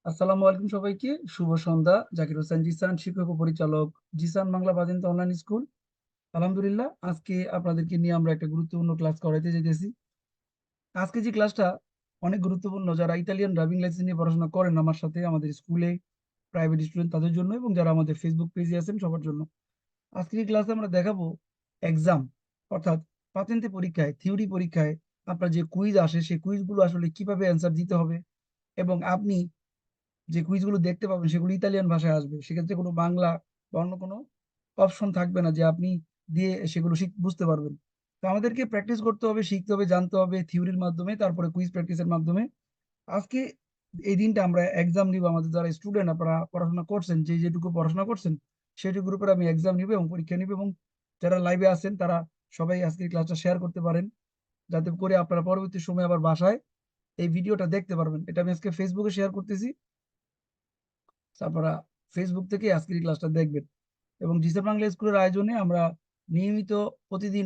আসসালামু আলাইকুম সবাইকে। শুভ সন্ধ্যা। জাকির হোসেন জিসান, শিক্ষক ও পরিচালক, জিসান বাংলা বাদিন্দা অনলাইন স্কুল। আলহামদুলিল্লাহ, আজকে আপনাদেরকে নিয়ে আমরা একটা গুরুত্বপূর্ণ ক্লাস করাইতে যাইতেছি। আজকে যে ক্লাসটা অনেক গুরুত্বপূর্ণ, যারা ইতালিয়ান ড্রাইভিং লাইসেন্স নিয়ে পড়াশোনা করেন আমার সাথে, আমাদের স্কুলে, প্রাইভেট স্টুডেন্ট তাদের জন্য এবং যারা আমাদের ফেসবুক পেজে আছেন সবার জন্য। আজকের এই ক্লাসে আমরা দেখাবো এক্সাম, অর্থাৎ পাতেন্তে পরীক্ষায়, থিওরি পরীক্ষায় আপনার যে কুইজ আসে, সেই কুইজগুলো আসলে কিভাবে অ্যান্সার দিতে হবে এবং আপনি যে কুইজগুলো দেখতে পাবেন সেগুলো ইতালিয়ান ভাষায় আসবে। সেক্ষেত্রে কোনো বাংলা বা অন্য কোনো অপশন থাকবে না যে আপনি দিয়ে সেগুলো বুঝতে পারবেন। তো আমাদেরকে প্র্যাকটিস করতে হবে, শিখতে হবে, জানতে হবে থিওরির মাধ্যমে, তারপরে কুইজ প্র্যাকটিসের মাধ্যমে। আজকে এই দিনটা আমরা এক্সাম নিব। আমাদের যারা স্টুডেন্ট, আপনারা পড়াশোনা করছেন, যে যেটুকু পড়াশোনা করছেন সেটুকুর উপরে আমি এক্সাম নিব এবং পরীক্ষা নিব, এবং যারা লাইভে আছেন তারা সবাই আজকে ক্লাসটা শেয়ার করতে পারেন, যাতে করে আপনারা পরবর্তী সময় আবার বাসায় এই ভিডিওটা দেখতে পারবেন। এটা আমি আজকে ফেসবুকে শেয়ার করতেছি, আপনারা ফেসবুক থেকে আজকের এই ক্লাসটা দেখবেন। এবং জিসে বাংলা স্কুলের আয়োজনে আমরা নিয়মিত প্রতিদিন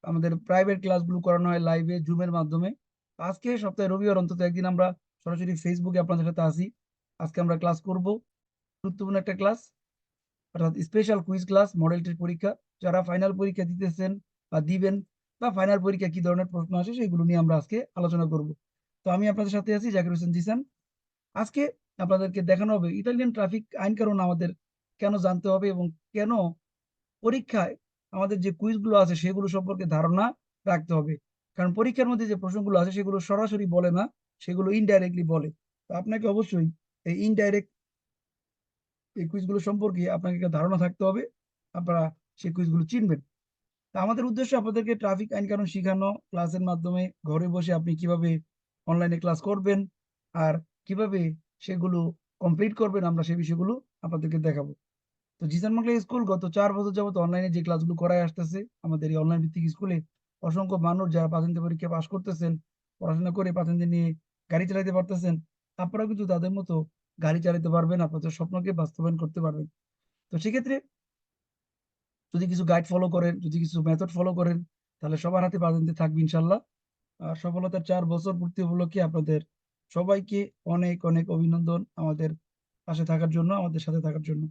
আমাদের প্রাইভেট ক্লাসগুলো করানো হয় লাইভে জুমের মাধ্যমে। আজকে সপ্তাহে রবিবার অন্তত একদিন আমরা সরাসরি ফেসবুকে আপনাদের সাথে আসি। আজকে আমরা ক্লাস করব, গুরুত্বপূর্ণ একটা ক্লাস, অর্থাৎ special quiz class, model test পরীক্ষা। যারা ফাইনাল পরীক্ষা দিতেছেন বা দিবেন, বা ফাইনাল পরীক্ষা কি ধরনের প্রশ্ন আসে সেগুলো নিয়ে আমরা আজকে আলোচনা করব। তো আমি আপনাদের সাথে আছি, জাকির হোসেন জিসান। আজকে আপনাদেরকে দেখানো হবে ইতালিয়ান ট্রাফিক আইন কানুন আমাদের কেন জানতে হবে, এবং কেন পরীক্ষায় আমাদের যে কুইজগুলো আছে সেগুলো সম্পর্কে ধারণা রাখতে হবে। কারণ পরীক্ষার মধ্যে যে প্রশ্নগুলো আছে সেগুলো সরাসরি বলে না, সেগুলো ইনডাইরেক্টলি বলে। তো আপনাকে অবশ্যই এই ইনডাইরেক্ট এই কুইজগুলো সম্পর্কে আপনাকে একটা ধারণা থাকতে হবে, আপনারা সেই কুইজগুলো চিনবেন। তা আমাদের উদ্দেশ্য আপনাদেরকে ট্রাফিক আইন কানুন শিখানো, ক্লাসের মাধ্যমে ঘরে বসে আপনি কিভাবে অনলাইনে ক্লাস করবেন আর কিভাবে সেগুলো কমপ্লিট করবেন, আমরা সেই বিষয়গুলো আপনাদেরকে দেখাবো। তো জিসান বাংলা স্কুল গত 4 বছর যাবত অনলাইনে যে ক্লাসগুলো করায় আসতেছে, আমাদের এই অনলাইন ভিত্তিক স্কুলে অসংখ্য মানুষ যারা পাতেন্তে পরীক্ষা পাশ করতেছেন, পড়াশোনা করে পাতেন্তে নিয়ে গাড়ি চালাতে পারতেছেন, আপনারাও কিন্তু তাদের মতো গাড়ি চালাতে পারবেন, আপনাদের স্বপ্নকে বাস্তবায়ন করতে পারবেন। তো সেক্ষেত্রে যদি কিছু গাইড ফলো করেন, যদি কিছু মেথড ফলো করেন, তাহলে সবার হাতে পাতেন্তে থাকবে ইনশাল্লাহ। আর সফলতার 4 বছর পূর্তি উপলক্ষে আপনাদের সবাইকে অনেক অনেক অভিনন্দন আমাদের পাশে থাকার জন্য, আমাদের সাথে থাকার জন্য।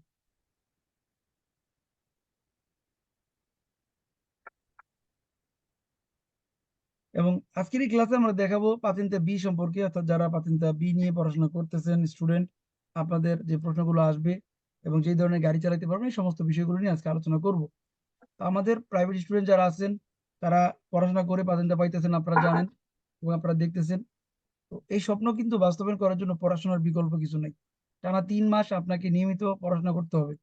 এবং আজকের এই ক্লাসে আমরা দেখাবো পাতেন্তা বি সম্পর্কে, অর্থাৎ যারা পাতেন্তা বি নিয়ে পড়াশোনা করতেছেন স্টুডেন্ট, আপনাদের যে প্রশ্নগুলো আসবে এবং যে ধরনের গাড়ি চালাতে পারবেন এই সমস্ত বিষয়গুলো নিয়ে আজকে আলোচনা করব। তো আমাদের প্রাইভেট স্টুডেন্ট যারা আছেন তারা পড়াশোনা করে পাতেন্তা পাইতেছেন, আপনারা জানেন এবং আপনারা দেখতেছেন। তো এই স্বপ্ন কিন্তু বাস্তবায়ন করার জন্য পড়াশোনার বিকল্প কিছু নেই। টানা 3 মাস আপনাকে নিয়মিত পড়াশোনা করতে হবে।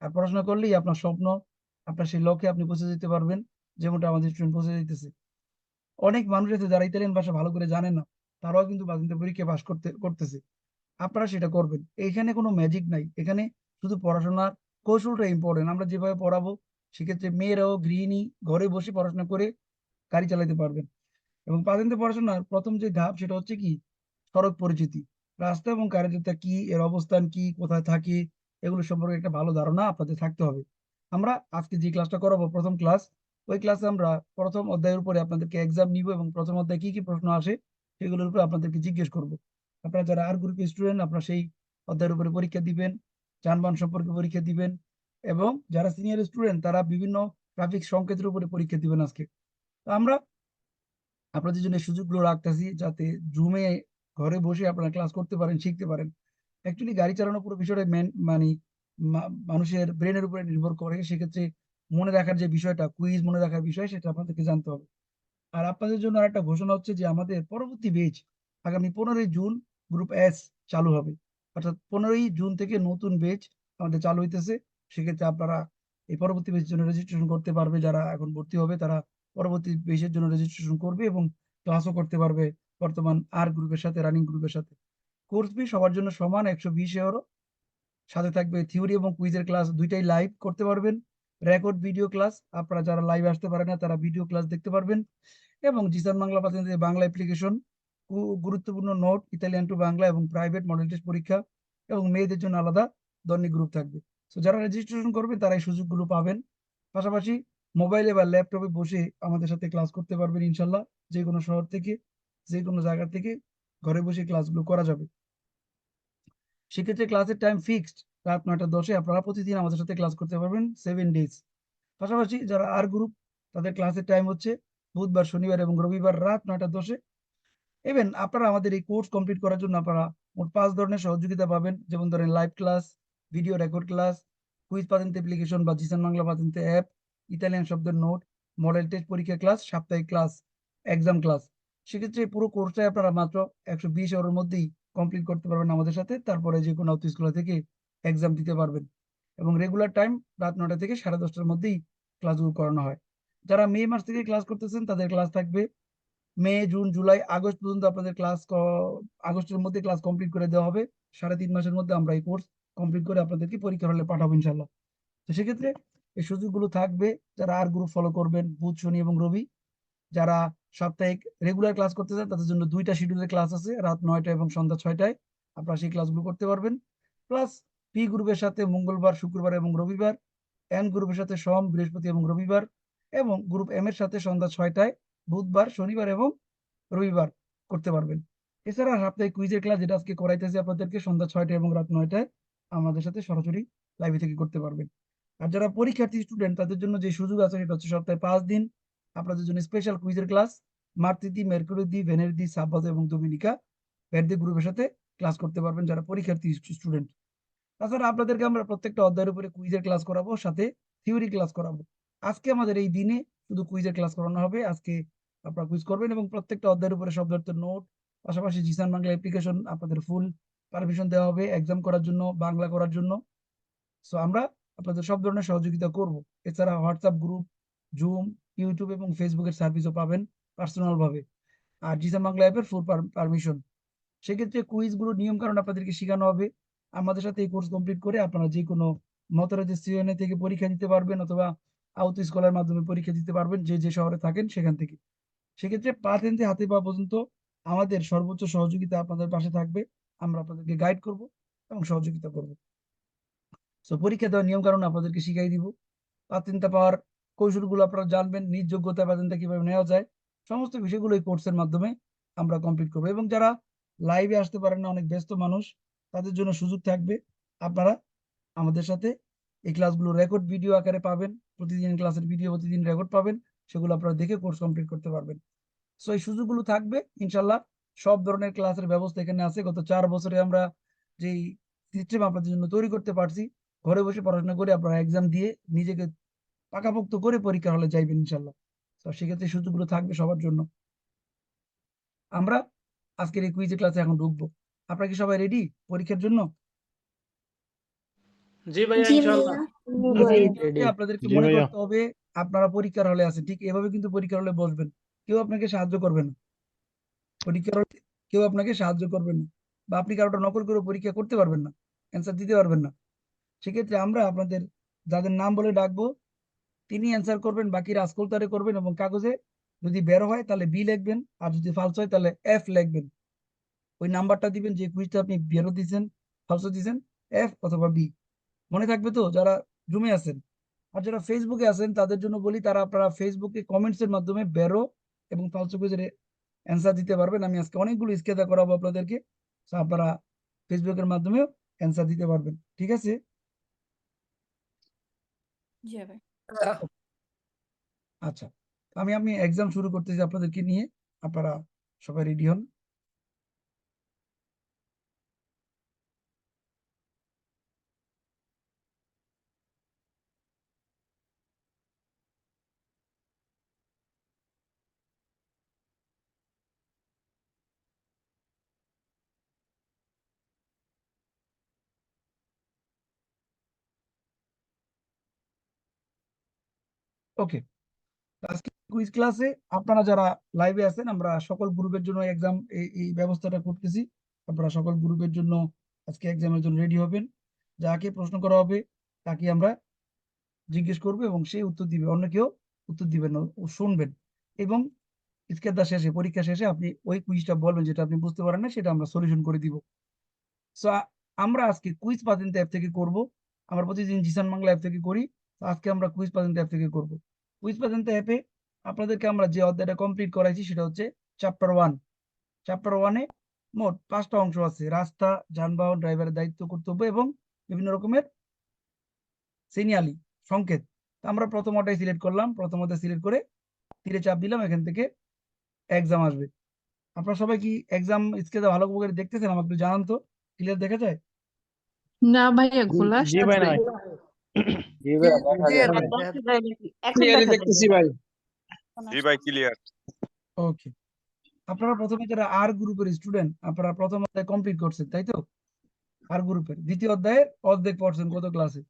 আর পড়াশোনা করলেই আপনার স্বপ্ন, আপনার সেই লক্ষ্যে আপনি পৌঁছে যেতে পারবেন, যেমনটা আমাদের স্টুডেন্ট পৌঁছে যেতেছে। অনেক মানুষ আছে যারা ইতালিয়ান ভাষা ভালো করে জানে না, তারাও কিন্তু বাজিন্তে পরীক্ষা পাশ করতেছে। আপনারা সেটা করবেন। এখানে কোনো ম্যাজিক নাই, এখানে শুধু পড়াশোনার কৌশলটা ইম্পর্টেন্ট। আমরা যেভাবে পড়াবো সেক্ষেত্রে মেয়েরাও গৃহিণী ঘরে বসে পড়াশোনা করে গাড়ি চালাতে পারবেন। এবং পাতেন্তে পড়াশোনার প্রথম যে ধাপ সেটা হচ্ছে কি, সড়ক পরিচিতি। রাস্তা এবং কার্যতা কি, এর অবস্থান কি, কোথায় থাকে, এগুলো সম্পর্কে একটা ভালো ধারণা আপনাদের থাকতে হবে। আমরা আজকে যে ক্লাসটা করাবো প্রথম ক্লাস, ওই ক্লাসে আমরা প্রথম অধ্যায়ের উপরে আপনাদেরকে এক্সাম নিব এবং প্রথম অধ্যায়ে কি কি প্রশ্ন আসে সেগুলোর উপরে আপনাদেরকে জিজ্ঞেস করব। আপনারা যারা আর গ্রুপের স্টুডেন্ট, আপনারা সেই অধ্যায়ের উপরে পরীক্ষা দিবেন, যানবাহন সম্পর্কে পরীক্ষা দিবেন, এবং যারা সিনিয়র স্টুডেন্ট তারা বিভিন্ন ট্রাফিক সংকেতের উপরে পরীক্ষা দিবেন আজকে। তো আমরা আপনাদের জন্য এই সুযোগগুলো রাখতেছি যাতে জুমে ঘরে বসে আপনারা ক্লাস করতে পারেন, শিখতে পারেন। অ্যাকচুয়ালি গাড়ি চালানোর পুরো বিষয়টা মানে মানুষের ব্রেনের উপরে নির্ভর করে। সেক্ষেত্রে মনে রাখার যে বিষয়টা, কুইজ মনে রাখার বিষয়, সেটা আপনাদেরকে জানতে হবে। আর আপনাদের জন্য আরেকটা ঘোষণা হচ্ছে যে আমাদের পরবর্তী বেচ আগামী 15ই জুন গ্রুপ এস চালু হবে। অর্থাৎ 15ই জুন থেকে নতুন বেচ আমাদের চালু হইতেছে। সেক্ষেত্রে আপনারা এই পরবর্তী বেচের জন্য রেজিস্ট্রেশন করতে পারবে। যারা এখন ভর্তি হবে তারা পরবর্তী বেচের জন্য রেজিস্ট্রেশন করবে এবং ক্লাসও করতে পারবে বর্তমান আর গ্রুপের সাথে, রানিং গ্রুপের সাথে। কোর্স ফি সবার জন্য সমান 120 ইউরো। সাথে থাকবে থিওরি এবং কুইজের ক্লাস, দুইটাই লাইভ করতে পারবেন। রেকর্ড ভিডিও ক্লাস, আপনারা যারা লাইভ আসতে পারেন না তারা ভিডিও ক্লাস দেখতে পারবেন। এবং জিসান বাংলা পাচ্ছেন বাংলা অ্যাপ্লিকেশন, গুরুত্বপূর্ণ নোট, ইতালিয়ান টু বাংলা এবং প্রাইভেট মডেল টেস্ট পরীক্ষা, এবং মেয়েদের জন্য আলাদা দৈনিক গ্রুপ থাকবে। তো যারা রেজিস্ট্রেশন করবেন তারা এই সুযোগগুলো পাবেন। পাশাপাশি মোবাইলে বা ল্যাপটপে বসে আমাদের সাথে ক্লাস করতে পারবেন ইনশাল্লাহ। যে কোনো শহর থেকে, যে কোনো জায়গা থেকে ঘরে বসে ক্লাসগুলো করা যাবে। সেক্ষেত্রে ক্লাসের টাইম ফিক্সড রাত 9টা 10-এ। আপনারা প্রতিদিন আমাদের সাথে ক্লাস করতে পারবেন 7 ডেজ। পাশাপাশি যারা আর গ্রুপ, তাদের ক্লাসের টাইম হচ্ছে বুধবার, শনিবার এবং রবিবার রাত 9টা 10-এ। ইভেন আপনারা আমাদের এই কোর্স কমপ্লিট করার জন্য আপনারা মোট 5 ধরনের সহযোগিতা পাবেন। যেমন ধরেন live class, video record class, quiz পাতেন্তে অ্যাপ্লিকেশন বা জিসান বাংলা পাতেন্তে অ্যাপ, ইতালিয়ান শব্দের নোট, মডেল টেস্ট পরীক্ষা ক্লাস, সাপ্তাহিক ক্লাস, এক্সাম ক্লাস। সেক্ষেত্রে পুরো কোর্সটাই আপনারা মাত্র 120 আওয়ারের মধ্যেই কমপ্লিট করতে পারবেন আমাদের সাথে। তারপরে যে কোনো স্কুল থেকে এক্সাম দিতে পারবেন এবং রেগুলার টাইম রাত 9টা থেকে 10:30টার মধ্যেই ক্লাসগুলো করানো হয়। যারা মে মাস থেকে ক্লাস করতেছেন তাদের ক্লাস থাকবে মে, জুন, জুলাই, আগস্ট পর্যন্ত। আপনাদের ক্লাস আগস্টের মধ্যে ক্লাস কমপ্লিট করে দেওয়া হবে। 3.5 মাসের মধ্যে আমরা এই কোর্স কমপ্লিট করে আপনাদেরকে পরীক্ষার হলে পাঠাবো ইনশাল্লাহ। তো সেক্ষেত্রে এই সুযোগগুলো থাকবে যারা আর গ্রুপ ফলো করবেন বুধ, শনি এবং রবি। যারা সাপ্তাহিক রেগুলার ক্লাস করতে চান তাদের জন্য 2টা শিডিউলের ক্লাস আছে, রাত 9টা এবং সন্ধ্যা 6টায়। আপনারা সেই ক্লাসগুলো করতে পারবেন। প্লাস পি গ্রুপের সাথে মঙ্গলবার, শুক্রবার এবং রবিবার, এন গ্রুপের সাথে সোম, বৃহস্পতি এবং রবিবার, এবং গ্রুপ এম এর সাথে সন্ধ্যা 6টায় বুধবার, শনিবার এবং রবিবার করতে পারবেন। এছাড়া সাপ্তাহিক কুইজের ক্লাস যেটা আজকে করাইতেছি আপনাদেরকে সন্ধ্যা 6টায় এবং রাত 9টায় আমাদের সাথে সরাসরি লাইভে থেকে করতে পারবেন। আর যারা পরীক্ষার্থী স্টুডেন্ট তাদের জন্য যে সুযোগ আছে সেটা হচ্ছে সপ্তাহে 5 দিন আপনাদের জন্য স্পেশাল কুইজের ক্লাস মার্তিদি, মেরকুরিদি, ভেনেরদি, সাব্বাতো এবং ডোমিনিকা ভেরদি গ্রুপের সাথে ক্লাস করতে পারবেন যারা পরীক্ষার্থী স্টুডেন্ট। তাছাড়া আপনাদেরকে আমরা প্রত্যেকটা অধ্যায়ের উপরে কুইজের ক্লাস করাবো, সাথে থিওরি ক্লাস করাবো। আজকে আমাদের এই দিনে শুধু কুইজের ক্লাস করানো হবে। আজকে আপনারা কুইজ করবেন এবং প্রত্যেকটা অধ্যায়ের উপরে শব্দার্থের নোট, পাশাপাশি জিসান বাংলা অ্যাপ্লিকেশন আপনাদের ফুল পারমিশন দেওয়া হবে এক্সাম করার জন্য, বাংলা করার জন্য। সো আমরা আপনাদের সব ধরনের সহযোগিতা করব। এছাড়া হোয়াটসঅ্যাপ গ্রুপ, জুম, ইউটিউব এবং ফেসবুকের সার্ভিসও পাবেন পার্সোনাল ভাবে। আর জিসান বাংলা অ্যাপের ফুল পারমিশন। সেক্ষেত্রে কুইজগুলো নিয়ম কারণ আপনাদেরকে শেখানো হবে। আমাদের সাথে এই কোর্স কমপ্লিট করে আপনারা যে কোনো মতরাজ্যের সিওএনএ থেকে পরীক্ষা দিতে পারবেন, অথবা আউট স্কলার মাধ্যমে পরীক্ষা দিতে পারবেন যে যে শহরে থাকেন সেখান থেকে। সেক্ষেত্রে পা থেকে হাতে পা পর্যন্ত আমাদের সর্বোচ্চ সহযোগিতা আপনাদের পাশে থাকবে। আমরা আপনাদেরকে গাইড করব এবং সহযোগিতা করব। তো পরীক্ষা দেওয়ার নিয়ম কারণ আপনাদেরকে শিখাই দিব। পাতেন্তা পাওয়ার কৌশলগুলো আপনারা জানবেন, নিজ যোগ্যতা পাতেন্তা কিভাবে নেওয়া যায়, সমস্ত বিষয়গুলো এই কোর্সের মাধ্যমে আমরা কমপ্লিট করবো। এবং যারা লাইভে আসতে পারেন না, অনেক ব্যস্ত মানুষ, তাদের জন্য সুযোগ থাকবে আপনারা আমাদের সাথে এই ক্লাসগুলো রেকর্ড ভিডিও আকারে পাবেন। প্রতিদিন ক্লাসের ভিডিও প্রতিদিন রেকর্ড পাবেন, সেগুলো আপনারা দেখে কোর্স কমপ্লিট করতে পারবেন। সো এই সুযোগগুলো থাকবে ইনশাল্লাহ। সব ধরনের ক্লাসের ব্যবস্থা এখানে আছে। গত 4 বছরে আমরা যেই সিস্টেম আপনাদের জন্য তৈরি করতে পারছি, ঘরে বসে পড়াশোনা করে আপনারা এক্সাম দিয়ে নিজেকে পাকাপোক্ত করে পরীক্ষার হলে যাইবেন ইনশাল্লাহ। তো সেক্ষেত্রে সুযোগগুলো থাকবে সবার জন্য। আমরা আজকের এই কুইজ ক্লাসে এখন ঢুকবো। আপনারা কি সবাই রেডি পরীক্ষার জন্য? জি ভাইয়া, জি ইনশাআল্লাহ। ভাইয়া। আপনাদেরকে জি মনে ভাইয়া। করতে হবে আপনারা পরীক্ষার হলে আছেন, ঠিক এভাবে কিন্তু পরীক্ষার হলে বসবেন। কেউ আপনাকে সাহায্য করবে না পরীক্ষার হলে, কেউ আপনাকে সাহায্য করবে না, বা আপনি কারোটা নকল করে পরীক্ষা করতে পারবেন না, অ্যান্সার দিতে পারবেন না। সেক্ষেত্রে আমরা আপনাদের যাদের নাম বলে ডাকবো তিনি অ্যান্সার করবেন, বাকিরা আস্কলতারে করবেন এবং কাগজে যদি বের হয় তাহলে বি লিখবেন, আর যদি ফালস হয় তাহলে এফ লিখবেন। ওই নাম্বারটা দিবেন যে কুইজটা আপনি বেরো দিয়েছেন, ফালসো দিয়েছেন, এফ অথবা বি। মনে থাকবে তো যারা জুমে আছেন? আর যারা ফেসবুকে আছেন তাদের জন্য বলি, তারা আপনারা ফেসবুকে কমেন্টস এর মাধ্যমে বেরো এবং ফালসো কুইজের অ্যান্সার দিতে পারবেন। আমি আজকে অনেকগুলো স্কেচা করাবো আপনাদেরকে, তো আপনারা ফেসবুকের মাধ্যমেও অ্যান্সার দিতে পারবেন। ঠিক আছে? জি ভাই। আচ্ছা, আমি এক্সাম শুরু করতেছি আপনাদেরকে নিয়ে। আপনারা সবাই রেডি হন। ওকে, আজকে কুইজ ক্লাসে আপনারা যারা লাইভে আছেন, আমরা সকল গ্রুপের জন্য এক্সাম এই ব্যবস্থাটা করতেছি। আপনারা সকল গ্রুপের জন্য আজকে এক্সামের জন্য রেডি হবেন। যাকে প্রশ্ন করা হবে তাকে আমরা জিজ্ঞেস করবো এবং সে উত্তর দিবে, অন্য কেউ উত্তর দিবেন না, ও শুনবেন। এবং স্কেদা শেষে, পরীক্ষা শেষে আপনি ওই কুইজটা বলবেন যেটা আপনি বুঝতে পারেন না, সেটা আমরা সলিউশন করে দিব। সো আমরা আজকে কুইজ পাতেন্তে অ্যাপ থেকে করব। আমরা প্রতিদিন জিসান বাংলা অ্যাপ থেকে করি, তো আজকে আমরা কুইজ পাতেন্তে অ্যাপ থেকে করব। কুইজ পাতেন্তে অ্যাপে আপনাদেরকে আমরা যে অধ্যায়টা কমপ্লিট করাইছি সেটা হচ্ছে চ্যাপ্টার 1। চ্যাপ্টার 1-এ মোট 5টা অংশ আছে: রাস্তা, যানবাহন, ড্রাইভারের দায়িত্ব, কর্তব্য এবং বিভিন্ন রকমের সিগন্যালি, সংকেত। তো আমরা প্রথম ওটাই সিলেক্ট করলাম, প্রথম ওটা সিলেক্ট করে তীরে চাপ দিলাম, এখান থেকে এক্সাম আসবে। আপনারা সবাই কি এক্সাম স্কেচে ভালো করে দেখতেছেন? আমাকে একটু জানান তো, ক্লিয়ার দেখা যায়? না ভাইয়া ঘোলা জি ভাই আসতেছে। নাই জি ভাই দেখা যায় ভাই এখন ক্লিয়ারলি দেখা দেখতেছি যাচ্ছে। ভাই জি ভাই ক্লিয়ার। ওকে, আপনারা প্রথমে যারা আর গ্রুপের স্টুডেন্ট, আপনারা প্রথম অধ্যায় কমপ্লিট করছেন, তাই তো? আর গ্রুপের দ্বিতীয় অধ্যায়ের অর্ধেক পড়ছেন গত ক্লাসে।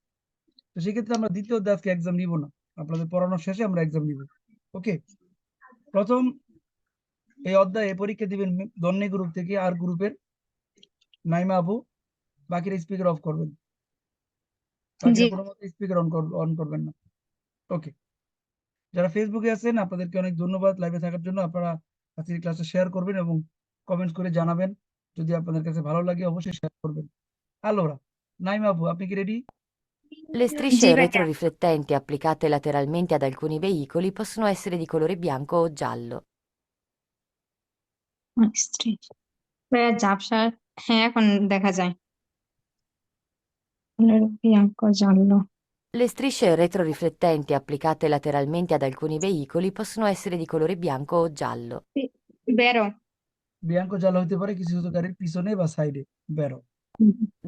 তো সেক্ষেত্রে আমরা দ্বিতীয় অধ্যায় আজকে এক্সাম নিব না, আপনাদের পড়ানোর শেষে আমরা এক্সাম নিব। ওকে, প্রথম এই অধ্যায়ে পরীক্ষা দিবেন দন্নে গ্রুপ থেকে আর গ্রুপের নাইমা আপু। বাকিরা স্পিকার অফ করবেন, বাকিরা কোনো মতে স্পিকার অন করবেন না। ওকে, যারা ফেসবুকে আছেন আপনাদেরকে অনেক ধন্যবাদ লাইভে থাকার জন্য। আপনারা আজকের ক্লাসে শেয়ার করবেন এবং কমেন্টস করে জানাবেন যদি আপনাদের কাছে ভালো লাগে, অবশ্যই শেয়ার করবেন। allora নাইমা আপু, আপনি কি ready? Le strisce retroriflettenti applicate lateralmente ad alcuni veicoli possono essere di colore bianco o giallo. স্ত্রী ভাইয়া ঝাপসা, হ্যাঁ এখন দেখা যায়। বিয়াঙ্কো জানলো। Le strisce retroriflettenti applicate lateralmente ad alcuni veicoli possono essere di colore bianco o giallo. বেরো। বিয়াঙ্কো জাল হইতে পারে কিছু কিছু গাড়ির পিছনে বা সাইডে। বেরো।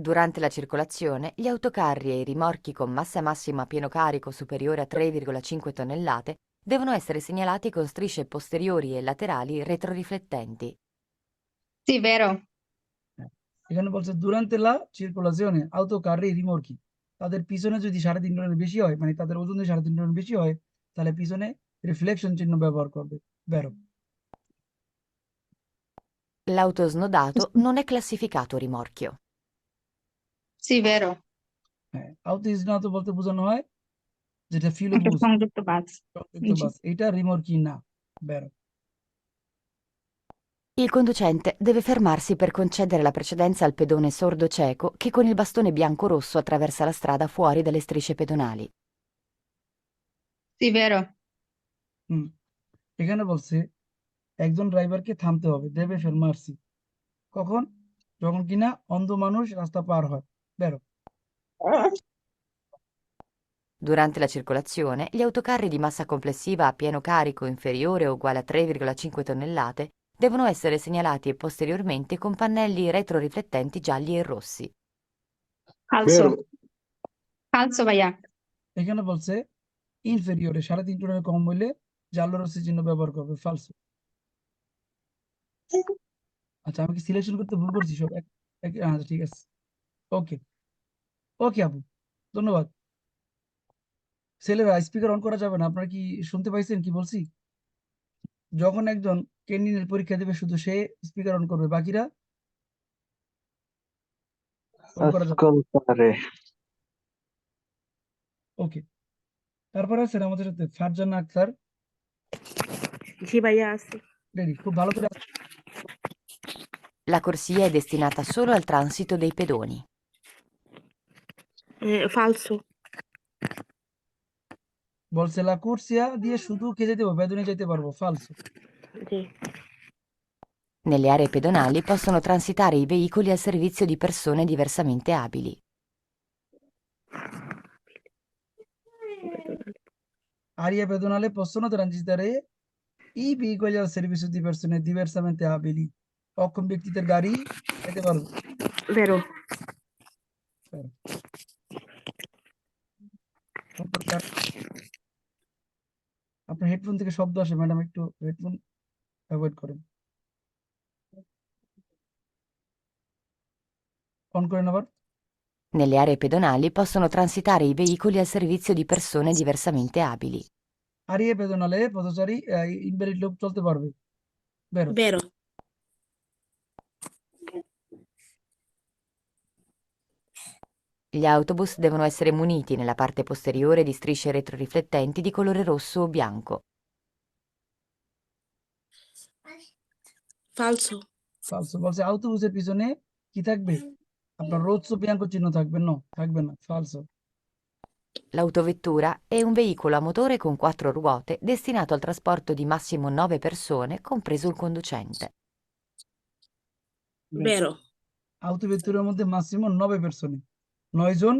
Durante la circolazione, gli autocarri e i rimorchi con massa massima a pieno carico superiore a 3,5 tonnellate devono essere segnalati con strisce posteriori e laterali retroriflettenti. sì বেরো। এখানে বলছে দুরান্তে লা চিরকুলাজিone autocarri rimorchi, তাদের পিছনে যদি 3.5 টনের বেশি হয়, মানে তাদের ওজন যদি 3.5 টনের বেশি হয়, তাহলে পিছনে রিফ্লেকশন চিহ্ন ব্যবহার করবে। বেরো। L'auto snodato non è classificato rimorchio. sì বেরো। হ্যাঁ, auto is not বলতে বোঝানো হয় যেটা ফিউল একটা বুস্ট সংযুক্ত বাস। সংযুক্ত বাস, এটা রিমোর্কি না। বেরো। Il conducente deve fermarsi per concedere la precedenza al pedone sordo cieco che con il bastone bianco-rosso attraversa la strada fuori dalle strisce pedonali. sì বেরো। এখানে বলছে একজন ড্রাইভারকে থামতে হবে, দেবে ফেরমার্সি, কখন? যখন কিনা অন্ধ মানুষ রাস্তা পার হয়। বেরো। Durante la circolazione, gli autocarri di massa complessiva a pieno carico inferiore o uguale a 3,5 tonnellate devono essere segnalati posteriormente con pannelli retroriflettenti gialli e rossi. ফালসো। বেরো ফালসো ভাইয়া। এখানে বলছে ইনফেরিয়রে 3.5 টনের কম হইলে জালো রশ্মি চিহ্ন ব্যবহার করবে। ফালসো। আচ্ছা, আমি কি সিলেকশন করতে ভুল করছি সব? আচ্ছা ঠিক আছে। ওকে ওকে আপু, ধন্যবাদ। ছেলেরা স্পিকার অন করা যাবে না, আপনারা কি শুনতে পাইছেন কি বলছি? যখন একজন ক্যান্ডিডেট পরীক্ষা দেবে শুধু সে স্পিকার অন করবে, বাকিরা অন করা যাবে। আসকালতারে ওকে, তারপরে আছেন আমাদের সাথে ফারজানা আক্তার। জি ভাইয়া আছে। রেডি? খুব ভালো করে La corsia è destinata solo al transito dei pedoni. ফালসো। বলছে লা কুরসিয়া দিয়ে শুধু কে যেতে পারবো, বেদনে যেতে পারবো। ফালসো। জি। Nelle aree pedonali possono transitare i veicoli al servizio di persone diversamente abili. Aria pedonale possono transitare i veicoli al servizio di persone diversamente abili. অক্ষম ব্যক্তিদের গাড়ি যেতে পারবে। বেরো। আপনার হেডফোন থেকে শব্দ আসে ম্যাডাম, একটু হেডফোন অ্যাভয়েড করেন, অন করেন আবার। Nelle aree pedonali possono transitare i veicoli al servizio di persone diversamente abili. আরিয়া পেদনালে পথচারী ইনভ্যালিড লোক চলতে পারবে। বেরো। বেরো। Gli autobus devono essere muniti nella parte posteriore di strisce retroriflettenti di colore rosso o bianco. ফালসো। ফালসো। বলছে আউটোবুসের পিছনে কি থাকবে? আপনার রোদসো বিয়াঙ্কো চিহ্ন থাকবে? না, থাকবে না। ফালসো। L'autovettura è un veicolo a motore con 4 ruote destinato al trasporto di massimo 9 persone, compreso il conducente. Vero. autovetture মধ্যে ম্যাক্সিমাম 90 persone 9 জন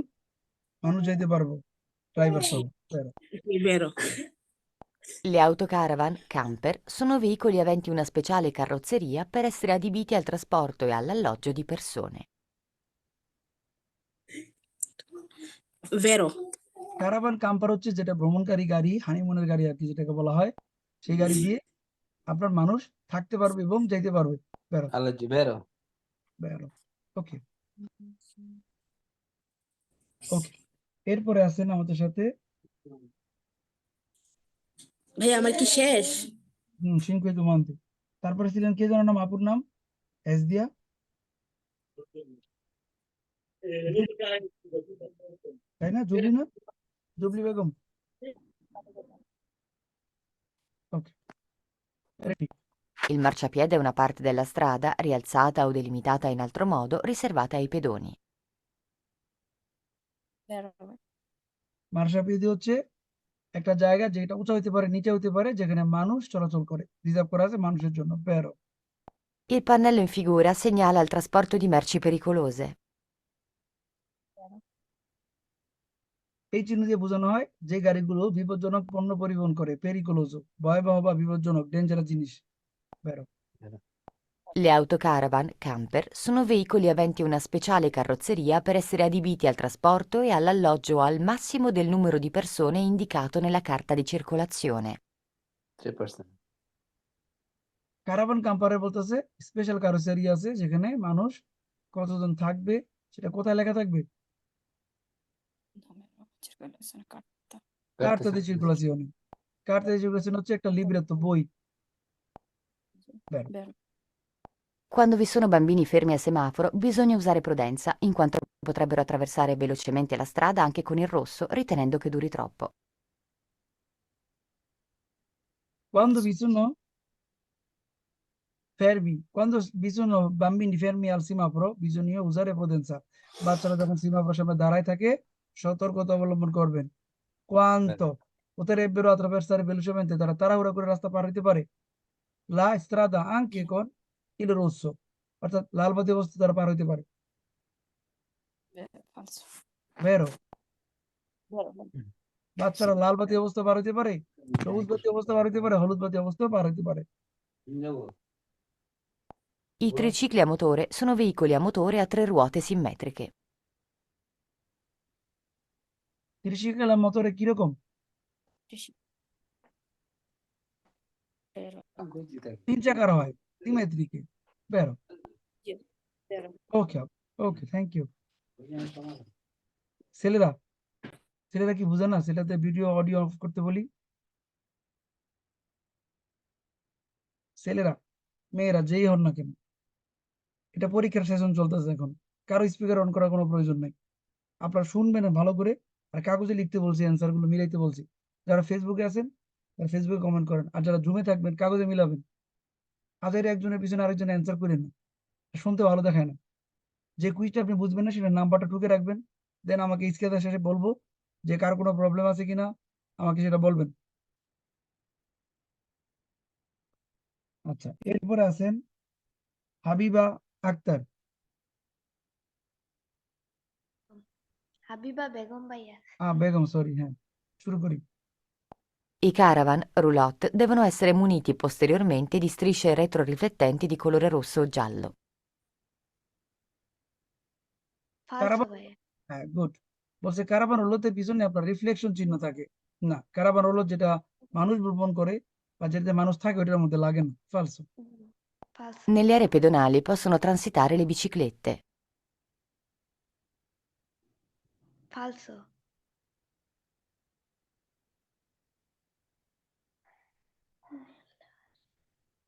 মানুষ যাইতে পারবো ড্রাইভার সহ Vero. Sì, vero. Le autocaravan camper sono veicoli aventi una speciale carrozzeria per essere adibiti al trasporto e all'alloggio di persone. Vero. Caravan camper হচ্ছে যেটা ভ্রমণকারী গাড়ি হানিমুনের গাড়ি আর কি যেটাকে বলা হয় সেই গাড়ি দিয়ে আপনার মানুষ থাকতে পারবে এবং যাইতে পারবে Vero. Alloggi, vero? Vero. Okay ওকে এরপরে আছেন আমাদের সাথে ভাই আমার কি শেষ? সিনকুয়ে দুমান্তে তারপরে ছিলেন কে জানো নাম আপুর নাম এস দিয়া তাই না জুবলি না জুবলি বেগম ওকে ঠিক Il marciapiede è una parte della strada rialzata o delimitata in altro modo riservata ai pedoni. মার্শাপিদি হচ্ছে একটা জায়গা যেটা উঁচা হতে পারে নিচে হতে পারে যেখানে মানুষ চলাচল করে রিজার্ভ করা আছে মানুষের জন্য Vero. Il pannello in figura segnala il trasporto di merci pericolose. এই চিহ্ন দিয়ে বোঝানো হয় যে গাড়িগুলো বিপজ্জনক পণ্য পরিবহন করে পেরিকোলোজো ভয়াবহ বা বিপজ্জনক ডেঞ্জারাস জিনিস Vero. Le autocaravan camper sono veicoli aventi una speciale carrozzeria per essere adibiti al trasporto e all'alloggio al massimo del numero di persone indicato nella carta di circolazione. 3%. কারাভান কাম্পারে বলতেছে স্পেশাল কারোসেরি আছে যেখানে মানুষ কতজন থাকবে সেটা কোথায় লেখা থাকবে কার্তা দি circolazione কার্তা দি circolazione হচ্ছে একটা লিব্রেতো বই Vero. Quando vi sono bambini fermi al semaforo, bisogna usare prudenza, in quanto potrebbero attraversare velocemente la strada anche con il rosso, ritenendo che duri troppo. Quando vi sono bambini fermi al semaforo, bisogna usare prudenza. বাচ্চারা যখন সিমাফোরের সামনে দাঁড়ায় থাকে সতর্কতা অবলম্বন করবেন Quanto potrebbero attraversare velocemente তারা তাড়াহুড়া করে রাস্তা পার হতে পারে La strada anche con il rosso অর্থাৎ লাল বাতি অবস্থা তারা পার হতে পারে Vero. বাচ্চারা লাল বাতি অবস্থা পার হতে পারে সবুজ বাতি অবস্থা পার হতে পারে হলুদ বাতি অবস্থা পার হতে পারে I tricicli a motore sono veicoli a motore a 3 ruote simmetriche. ত্রিশিকালা মোটরে কিরকম তিন চাকার হয় সিমেট্রিকে Vero. Okay okay thank you ছেলেরা ছেলেরা কি বুঝে না ছেলেতে ভিডিও অডিও অফ করতে বলি ছেলেরা মেয়েরা যেই হন না কেন এটা পরীক্ষার সেশন চলতেছে এখন কারো স্পিকার অন করার কোনো প্রয়োজন নাই আপনারা শুনবেন ভালো করে আর কাগজে লিখতে বলছি অ্যান্সার গুলো মিলাইতে বলছি যারা ফেসবুকে আছেন তারা ফেসবুকে কমেন্ট করেন আর যারা জুমে থাকবেন কাগজে মিলাবেন আজের একজনের পিছনে আরেকজন অ্যান্সার করেন না শুনতে ভালো দেখায় না যে কুইজটা আপনি বুঝবেন না সেটা নাম্বারটা টুকে রাখবেন দেন আমাকে স্ক্রিনে শেষে বলবো যে কার কোনো প্রবলেম আছে কিনা আমাকে সেটা বলবেন আচ্ছা এরপরে আছেন হাবিবা আক্তার হাবিবা বেগম ভাইয়া বেগম সরি হ্যাঁ শুরু করি I caravan roulotte devono essere muniti posteriormente di strisce retroriflettenti di colore rosso o giallo. ফালসো কারাবান ভাইয়া হ্যাঁ গুড বলছে কারাবান রোলতে পিছনে আপনার রিফ্লেকশন চিহ্ন থাকে না কারাবান রোল যেটা মানুষ ভ্রমণ করে বা যেটাতে মানুষ থাকে ওটার মধ্যে লাগে না ফালসো ফালসো Nelle aree pedonali possono transitare le biciclette. ফালসো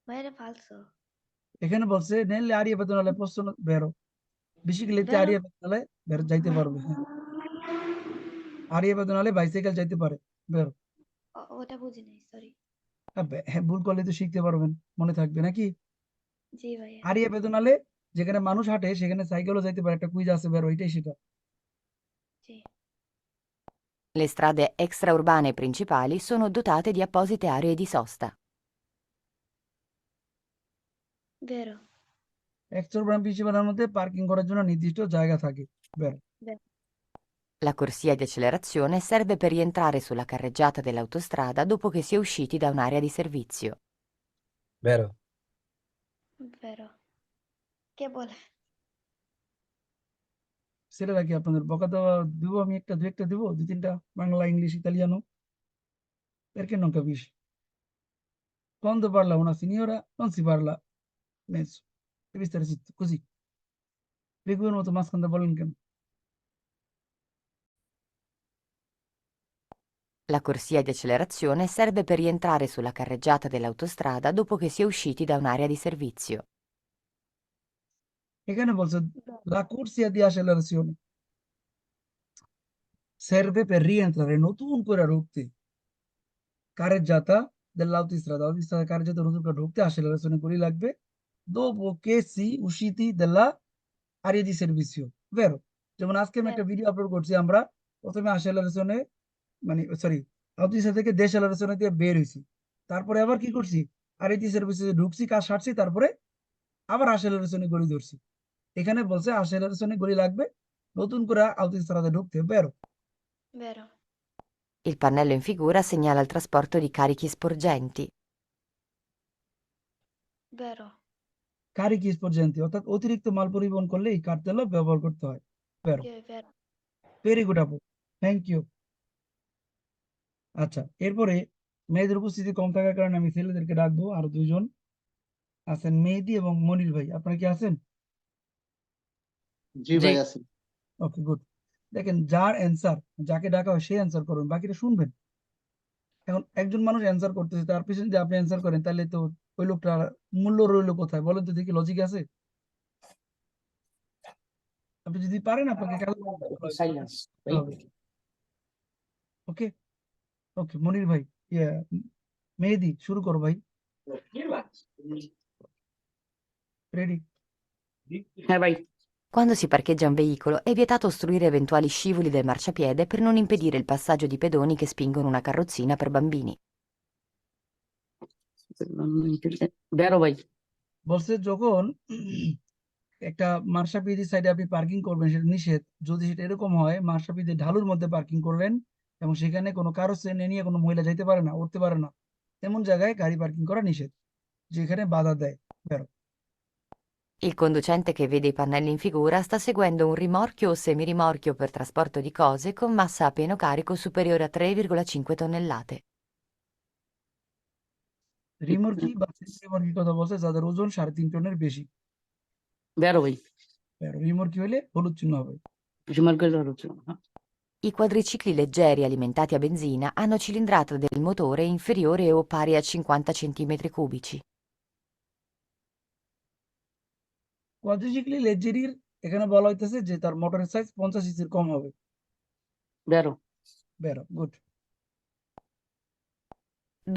ভাইয়া ফালসো এখানে বলছে নেলে আরিয়া বেদনালে পছন্দ বেরো বিসিক্লেটে বেরো। আরিয়া বেদনালে বের যাইতে পারবে হ্যাঁ আরিয়া বেদনালে বাইসাইকেল যাইতে পারে বেরো ওটা বুঝি নাই সরি হ্যাঁ ভুল করলে তো শিখতে পারবেন মনে থাকবে নাকি জি ভাইয়া আরিয়া বেদনালে যেখানে মানুষ হাঁটে সেখানে সাইকেলও যাইতে পারে একটা কুইজ আছে বেরো এটাই সেটা জি Le strade extraurbane principali sono dotate di apposite aree di sosta. বেরো extrabranch সীমানার মধ্যে পার্কিং করার জন্য নির্দিষ্ট জায়গা থাকে। বের La corsia di accelerazione serve per rientrare sulla carreggiata dell'autostrada dopo che si è usciti da un'area di servizio. বেরো বেরো কে বলে ছেলেরা কি আপনাদের বকা দেওয়া দিব? আমি দু একটা দিব, 2-3টা Bangla, English, ইতালিয়ানো, perché non capisci? Quando parla una signora non si parla mezzo, devi stare zitto, così. বেগুনের মতো মাঝখানটা বলেন কেন? La corsia di accelerazione serve per rientrare sulla carreggiata dell'autostrada dopo che si è usciti da un'area di servizio. এখানে বলছে la corsia di accelerazione serve per rientrare, নতুন করে ঢুকতে, carreggiata dell'autostrada, autostrada carreggiata নতুন করে ঢুকতে accelerazione করি লাগবে, dopo che si usciti della area di servizio, vero? যেমন আজকে আমি একটা ভিডিও আপলোড করছি, আমরা প্রথমে accelerazione মানে সরি autostrada থেকে deceleration দিয়ে বের হইছি, তারপরে আবার কি করছি, area di servizio ঢুকছি, কাজ সারছি, তারপরে আবার accelerazione গলি ধরছি। এখানে বলছে accelerazione গলি লাগবে নতুন করে autostrada ঢুকতে, vero? বেরো Il pannello in figura segnala il trasporto di carichi sporgenti. বেরো কারিকি স্পর্জেন্তি, অর্থাৎ অতিরিক্ত মাল পরিবহন করলে এই কার্তেলও ব্যবহার করতে হয়। বেরো বেরো ভেরি গুড আপু, থ্যাংক ইউ। আচ্ছা, এরপরে মেয়েদের উপস্থিতি কম থাকার কারণে আমি ছেলেদেরকে ডাকবো, আর দুজন আছেন, মেহেদী এবং মনির ভাই, আপনারা কি আছেন? জি ভাই আছি। Okay good. দেখেন, যার অ্যান্সার, যাকে ডাকা হয় সে অ্যান্সার করবেন, বাকিটা শুনবেন। এখন একজন মানুষ অ্যান্সার করতেছে, তার পিছনে যদি আপনি অ্যান্সার করেন, তাহলে তো ওই লোকটার মূল্য রইলো কোথায় বলেন তো দেখি, লজিক আছে? আপনি যদি পারেন আপনাকে সাইলেন্স ওকে ওকে মনির ভাই, মেহেদী শুরু করো ভাই, রেডি? হ্যাঁ ভাই Quando si parcheggia un veicolo è vietato ostruire eventuali scivoli del marciapiede per non impedire il passaggio di pedoni che spingono una carrozzina per bambini. বেরো ভাই বলছে যখন একটা মার্শাপিদি সাইডে আপনি পার্কিং করবেন সেটা নিষেধ, যদি সেটা এরকম হয় মার্শাপিদি ঢালুর মধ্যে পার্কিং করলেন এবং সেখানে কোনো কারো শ্রেণী নিয়ে কোনো মহিলা যাইতে পারে না, উঠতে পারে না, এমন জায়গায় গাড়ি পার্কিং করা নিষেধ, যেখানে বাধা দেয়। বেরো Il conducente che vede i pannelli in figura sta seguendo un rimorchio o semirimorchio per trasporto di cose con massa a pieno carico superiore a 3,5 tonnellate. রিমোর্কি বা রিমোর্কি কথা বলছে যাদের ওজন 3.5 টনের বেশি। বেরো ভাই বেরো রিমোর্কি হলে হলুদ চিহ্ন হবে। I quadricicli leggeri alimentati a benzina hanno cilindrata del motore inferiore o pari a 50 centimetri cubici. কোয়াড্রিসিক্লি লেজেরির এখানে বলা হইতেছে যে তার মোটরের সাইজ 50 সিসির কম হবে। বেরো বেরো good.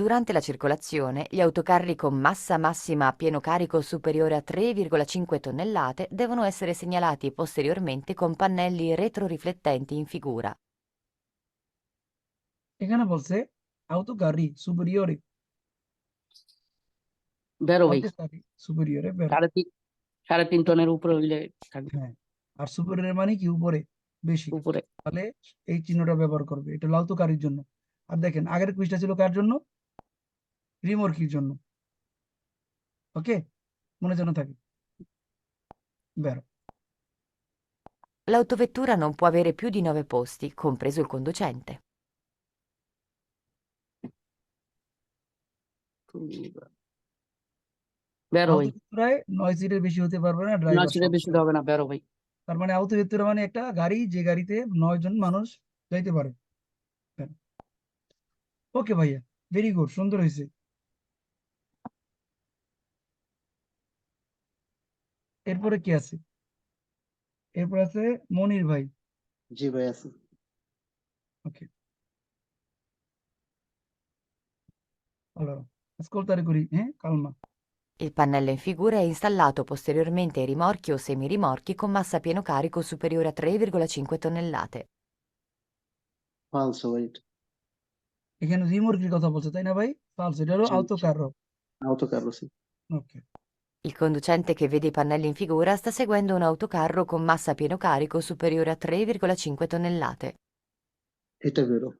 Durante la circolazione, gli autocarri con massa massima a pieno carico superiore a 3,5 tonnellate devono essere segnalati posteriormente con pannelli retroriflettenti in figura. এখানে বলছে autocarri superiori, বেরো ভাই autocarri superiore, বেরো। 3.5 টনের উপরে হইলে থাকবে হ্যাঁ, আর সুপিরিয়র মানে কি উপরে, বেশি, উপরে তাহলে এই চিহ্নটা ব্যবহার করবে, এটা লাউতকারীর জন্য। আর দেখেন আগের কুইজটা ছিল কার জন্য? রিমোর্কির জন্য। ওকে, মনে যেন থাকে। বেরো L'autovettura non può avere più di 9 posti, compreso il conducente. বেরো ভাই আউতভেতুরায় 9 সিটের বেশি হতে পারবে না, না ড্রাইভার ছিল বেশি হবে না বেরো ভাই তার মানে আউতভেতুরা মানে একটা গাড়ি যে গাড়িতে 9 জন মানুষ যাইতে পারে। ওকে ভাইয়া, ভেরি গুড, সুন্দর হয়েছে। এরপরে কি আছে? এরপর আছে মনির ভাই। জি ভাই আছি। ওকে, allora ascoltare così, calma. Il pannello in figura è installato posteriormente ai rimorchi o semirimorchi con massa a pieno carico superiore a 3,5 tonnellate. ফালসো ভাই এখানে রিমোর্কের কথা বলছে তাই না ভাই? ফালস, এটা হলো জি, জি। autocarro। autocarro sì okay, Il conducente che vede i pannelli in figura sta seguendo un autocarro con massa a pieno carico superiore a 3,5 tonnellate. এটা বেরো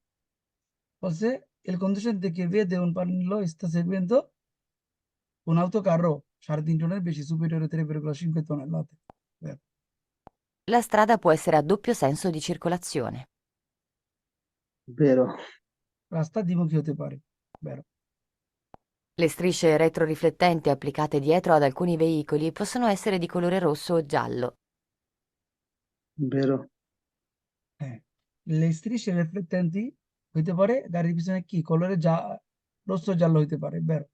বলছে el conducente que vede un pannello está seguendo un autocarro 3.5 টনের বেশি superiore a 3,5 tonnellate. Vero. La strada può essere a doppio senso di circolazione. বেরো রাস্তা দ্বিমুখী হতে পারে। Vero. Le strisce retroriflettenti applicate dietro ad alcuni veicoli possono essere di colore rosso o giallo. বেরো হ্যাঁ, le strisce riflettenti হইতে পারে গাড়ির পিছনে কি কলরে rosso o giallo হইতে পারে। Vero.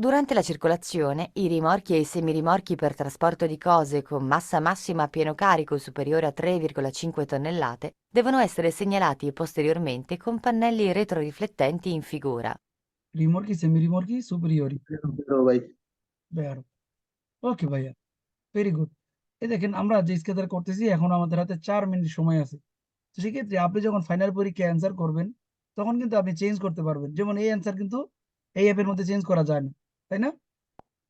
Durante la circolazione, i rimorchi e i semirimorchi per trasporto di cose con massa massima a pieno carico superiore a 3,5 tonnellate devono essere segnalati posteriormente con pannelli retroriflettenti in figura. রিমোর্কি সেমিরিমোর্কি সুপিরিয়রি। বেরো ভাই Vero. ওকে ভাইয়া, very good. এই দেখেন আমরা যে sketcher করতেছি এখন আমাদের হাতে 4 মিনিট সময় আছে। তো সেক্ষেত্রে আপনি যখন ফাইনাল পরীক্ষায় অ্যান্সার করবেন তখন কিন্তু আপনি চেঞ্জ করতে পারবেন। যেমন এই অ্যান্সার কিন্তু এই অ্যাপের মধ্যে চেঞ্জ করা যায় না, তাই না?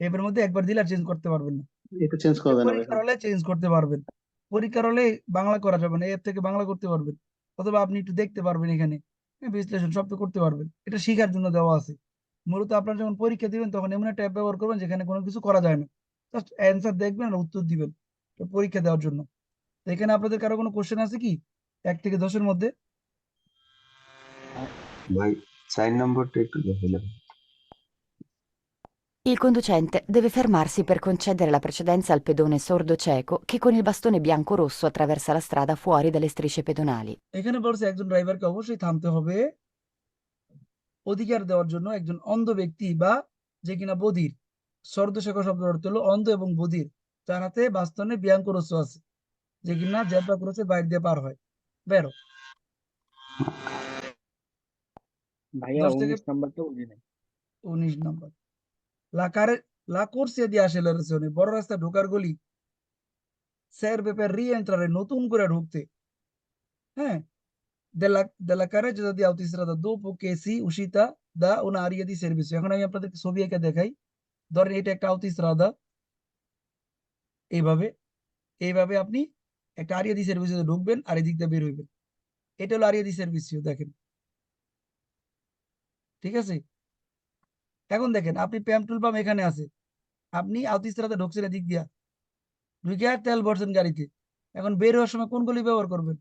অ্যাপের মধ্যে একবার দিলে আর চেঞ্জ করতে পারবেন না। এটা চেঞ্জ করবে না ভাই পরীক্ষার হলে চেঞ্জ করতে পারবেন। পরীক্ষার হলে বাংলা করা যাবে না, এই অ্যাপ থেকে বাংলা করতে পারবেন, অথবা আপনি একটু দেখতে পারবেন এখানে, হ্যাঁ, বিশ্লেষণ সব তো করতে পারবেন। এটা শেখার জন্য দেওয়া আছে। মূলত আপনারা যখন পরীক্ষা দিবেন তখন এমন একটা অ্যাপ ব্যবহার করবেন যেখানে কোনো কিছু করা যায় না, জাস্ট অ্যান্সার দেখবেন আর উত্তর দিবেন, তো পরীক্ষা দেওয়ার জন্য। তো এখানে আপনাদের কারো কোনো কোশ্চেন আছে কি 1 থেকে 10-এর মধ্যে? ভাই 4 নম্বরটা একটু দেখে নেন। Il conducente deve fermarsi per concedere la precedenza al pedone sordo cieco che con il bastone bianco-rosso attraversa la strada fuori dalle strisce pedonali. এখানে বলছে একজন ড্রাইভারকে অবশ্যই থামতে হবে অধিকার দেওয়ার জন্য একজন অন্ধ ব্যক্তি বা যে কিনা বধির। সর্দশেখা শব্দের অর্থ হলো অন্ধ এবং বধির, যার হাতে বাস্তবে বিয়াঙ্ক রস্য আছে, যে কিনা জেব্রা ক্রসে বাইর দিয়ে পার হয়। বেরো। ভাইয়া 10 থেকে 19 নাম্বারটা বুঝি নাই 19 নম্বর। La corsia di accelerazione, বড় রাস্তা ঢোকার গলি, serve per rientrare, নতুন করে ঢুকতে, হ্যাঁ, della carreggiata di autostrada dopo che si uscita da un'area di servizio। এখন আমি আপনাদেরকে ছবি এঁকে দেখাই। ধরেন এটা একটা autostrada, এইভাবে এইভাবে আপনি একটা আরিয়া দি সার্ভিসে ঢুকবেন আর এদিক দিয়ে বের হইবেন। এটা হলো আরিয়া দি সার্ভিসিও, দেখেন, ঠিক আছে? এখন দেখেন আপনি পেট্রোল পাম্প এখানে আছে, আপনি আউতিস্তারাতে ঢুকছেন এদিক দিয়া, ঢুকে আর তেল ভরছেন গাড়িতে। এখন বের হওয়ার সময় কোন গলি ব্যবহার করবেন?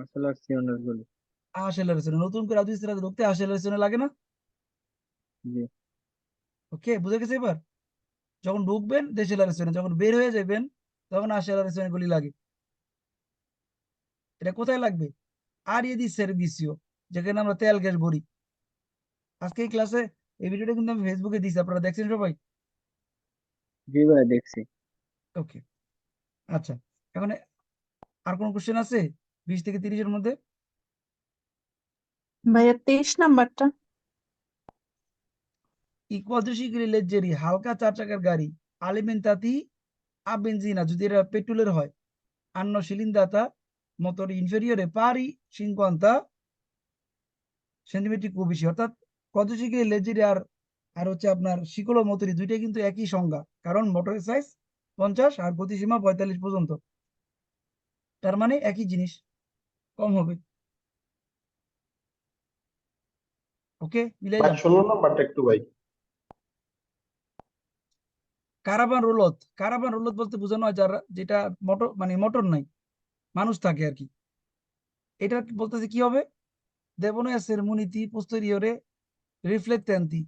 আসলে বলি আশেলারেশনে। নতুন করে আউতিস্তারাতে ঢুকতে আশেলারেশনে লাগে না? জি ওকে, বুঝে গেছে এবার? যখন ঢুকবেন দেশেলারেশনে, যখন বের হয়ে যাবেন তখন আশেলারেশনে গলি লাগে। এটা কোথায় লাগবে? আরিয়া দি সার্ভিসিও, যেখানে আমরা তেল গ্যাস ভরি। আজকে এই ক্লাসে এই ভিডিওটা কিন্তু আমি ফেসবুকে দিছি, আপনারা দেখছেন সবাই? জি ভাই দেখছি ওকে, আচ্ছা। এখন আর কোন কোশ্চেন আছে 20 থেকে 30-এর মধ্যে? ভাইয়া 23 নাম্বারটা। I quadricicli leggeri, হালকা 4 চাকার গাড়ি, alimentati a benzina, যদি এটা পেট্রোলের হয়, hanno cilindrata motori inferiore pari 50 centimetre কুব বেশি। অর্থাৎ quadricicli leggeri আর আর হচ্ছে আপনার শিকল ও মোটরি দুইটাই কিন্তু একই সংজ্ঞা, কারণ মোটরের সাইজ 50 আর গতিসীমা 45 পর্যন্ত, তার মানে একই জিনিস, কম হবে। ওকে, মিলাইলাম। 16 নম্বরটা একটু ভাই। কারাবান রোলত, কারাবান রোলত বলতে বোঝানো হয় যারা যেটা মোটর মানে মোটর নাই, মানুষ থাকে আর কি। এটা বলতেছে কি হবে? দেবনো এসের মুনিতি পোস্টেরিয়রে রিফ্লেক্টেন্তি,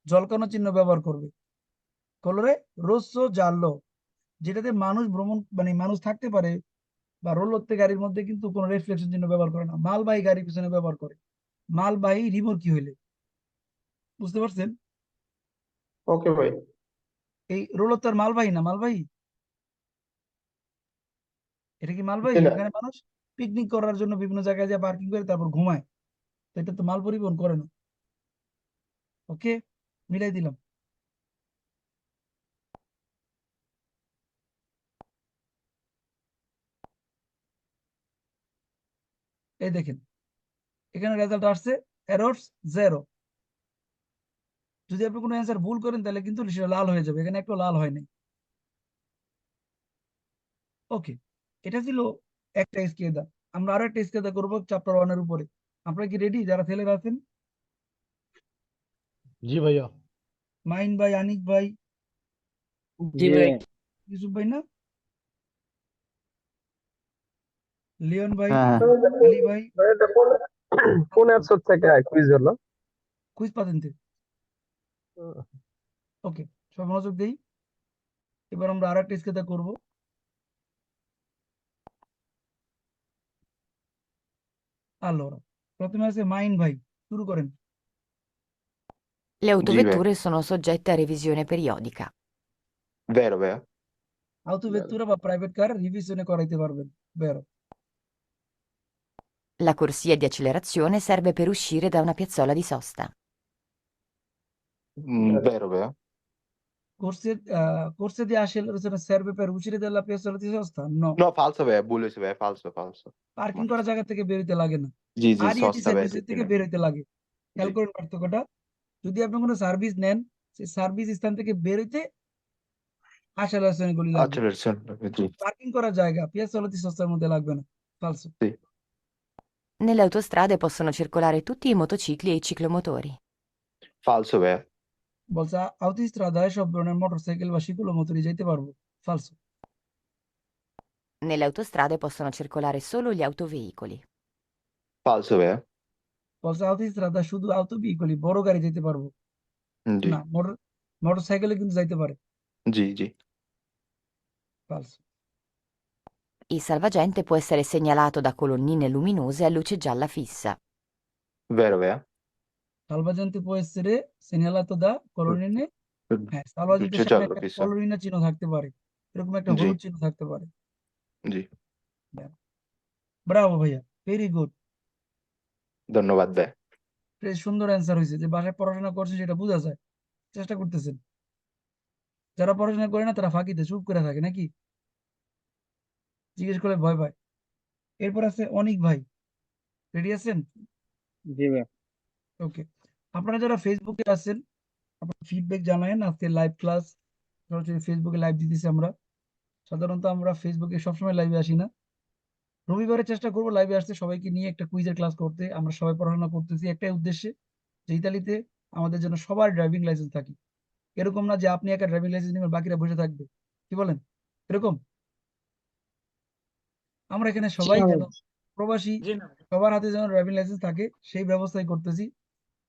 ঝলকানো চিহ্ন ব্যবহার করবে, কলরে রোসো জাল্লো, যেটাতে মানুষ ভ্রমণ মানে মানুষ থাকতে পারে, বা রোলতে গাড়ির মধ্যে কিন্তু কোনো রিফ্লেকশন চিহ্ন ব্যবহার করে না, মালবাহী গাড়ির পিছনে ব্যবহার করে, মালবাহী রিমোর্কি হইলে। বুঝতে পারছেন? ওকে ভাই। এই রোলত তার মালবাহী না, মালবাহী, এটা কি মালবাহী? না। এখানে মানুষ পিকনিক করার জন্য বিভিন্ন জায়গায় যায় পার্কিং করে তারপর ঘুমায়, তো এটা তো মাল পরিবহন করে না। ওকে, মিলাই দিলাম। এই দেখেন এখানে রেজাল্ট আসছে এরর্স 0। যদি আপনি কোনো অ্যান্সার ভুল করেন তাহলে কিন্তু সেটা লাল হয়ে যাবে, এখানে একটা লাল হয় নাই। ওকে, এটা ছিল একটা স্কেদা। আমরা আরো একটা স্কেদা করবো চ্যাপ্টার 1 এর উপরে। আপনারা কি রেডি যারা ছেলেরা আছেন? জি ভাইয়া। মাইন ভাই, আনিক ভাই, জি ভাই। ইউসুফ ভাই না, লিওন ভাই, হ্যাঁ আলী ভাই, কোন অ্যাপস থেকে কুইজ হলো? কুইজ পাতেন। ওকে, সব মনোযোগ দেই। এবার আমরা আর একটা স্কেদা করবো। Allora, প্রথমে আছে মাইন ভাই, শুরু করেন। Le autovetture sono soggette a revisione periodica. Vero, vero. আউটোভেত্তুরা বা প্রাইভেট কার রিভিশনে করাইতে পারবেন। বেরো। La corsia di accelerazione serve per uscire da una piazzola di sosta. Vero, vero. Corsia di accelerazione serve per uscire dalla piazzola di sosta? No, No, falso, vero. Bullo, vero. Falso, falso. Parking করা জায়গা থেকে বেরোতে লাগে না, জি জি, আরিয়াটি সস্তা সার্ভিসের ব্যয় থেকে না। বেরোতে লাগে। খেয়াল জি করেন পার্থক্যটা। যদি আপনি কোনো সার্ভিস নেন, সেই সার্ভিস স্থান থেকে বেরোতে accelerazione গুলি লাগবে। accelerazione, জি পার্কিং করা জায়গা piazzola di sosta এর মধ্যে লাগবে না। ফালসো। জি। Nelle autostrade possono circolare tutti i motocicli e i ciclomotori. Falso, vero. বলছে autostradaয় সব ধরনের মোটরসাইকেল বা সাইক্লোমোটরই যাইতে পারবো। ফালসো। Nelle autostrade possono circolare solo gli autoveicoli. Falso, vero. বলছে autostrada শুধু autovehicoli বড় গাড়ি যেতে পারবো জি না, মোটরসাইকেলে কিন্তু যাইতে পারে। জি জি। ফালসো। Il salvagente può essere segnalato da colonnine luminose a luce gialla fissa. Vero, vero. সালভাজেন্তে può essere segnalato da colonnine, হ্যাঁ সালভাজেন্তের Luce সামনে giallo, একটা fissa. কলোনিনা চিহ্ন থাকতে পারে, এরকম একটা জি হলুদ চিহ্ন থাকতে পারে। জি। ব্রাভো ভাইয়া, ভেরি গুড। ধন্যবাদ ভাই। বেশ সুন্দর অ্যান্সার হয়েছে, যে বাসায় পড়াশোনা করছেন সেটা বোঝা যায়, চেষ্টা করতেছেন। যারা পড়াশোনা করে না তারা ফাঁকিতে চুপ করে থাকে নাকি, জিজ্ঞেস করলে ভয় পায়। এরপর আছে অনিক ভাই, রেডি আছেন? জি ভাই। ওকে, আপনারা যারা ফেসবুকে আছেন আপনারা ফিডব্যাক জানায়েন। আজকে লাইভ ক্লাস সরাসরি ফেসবুকে লাইভ দিতেছি আমরা। সাধারণত আমরা ফেসবুকে সবসময় লাইভে আসি না, রবিবারে চেষ্টা করবো লাইভে আসতে, সবাইকে নিয়ে একটা কুইজের ক্লাস করতে। আমরা সবাই পড়াশোনা করতেছি একটাই উদ্দেশ্যে, যে ইতালিতে আমাদের জন্য সবার ড্রাইভিং লাইসেন্স থাকে। এরকম না যে আপনি একা ড্রাইভিং লাইসেন্স নেবেন বাকিরা বসে থাকবে, কি বলেন? এরকম আমরা এখানে সবাই যেন প্রবাসী সবার হাতে যেন ড্রাইভিং লাইসেন্স থাকে সেই ব্যবস্থাই করতেছি।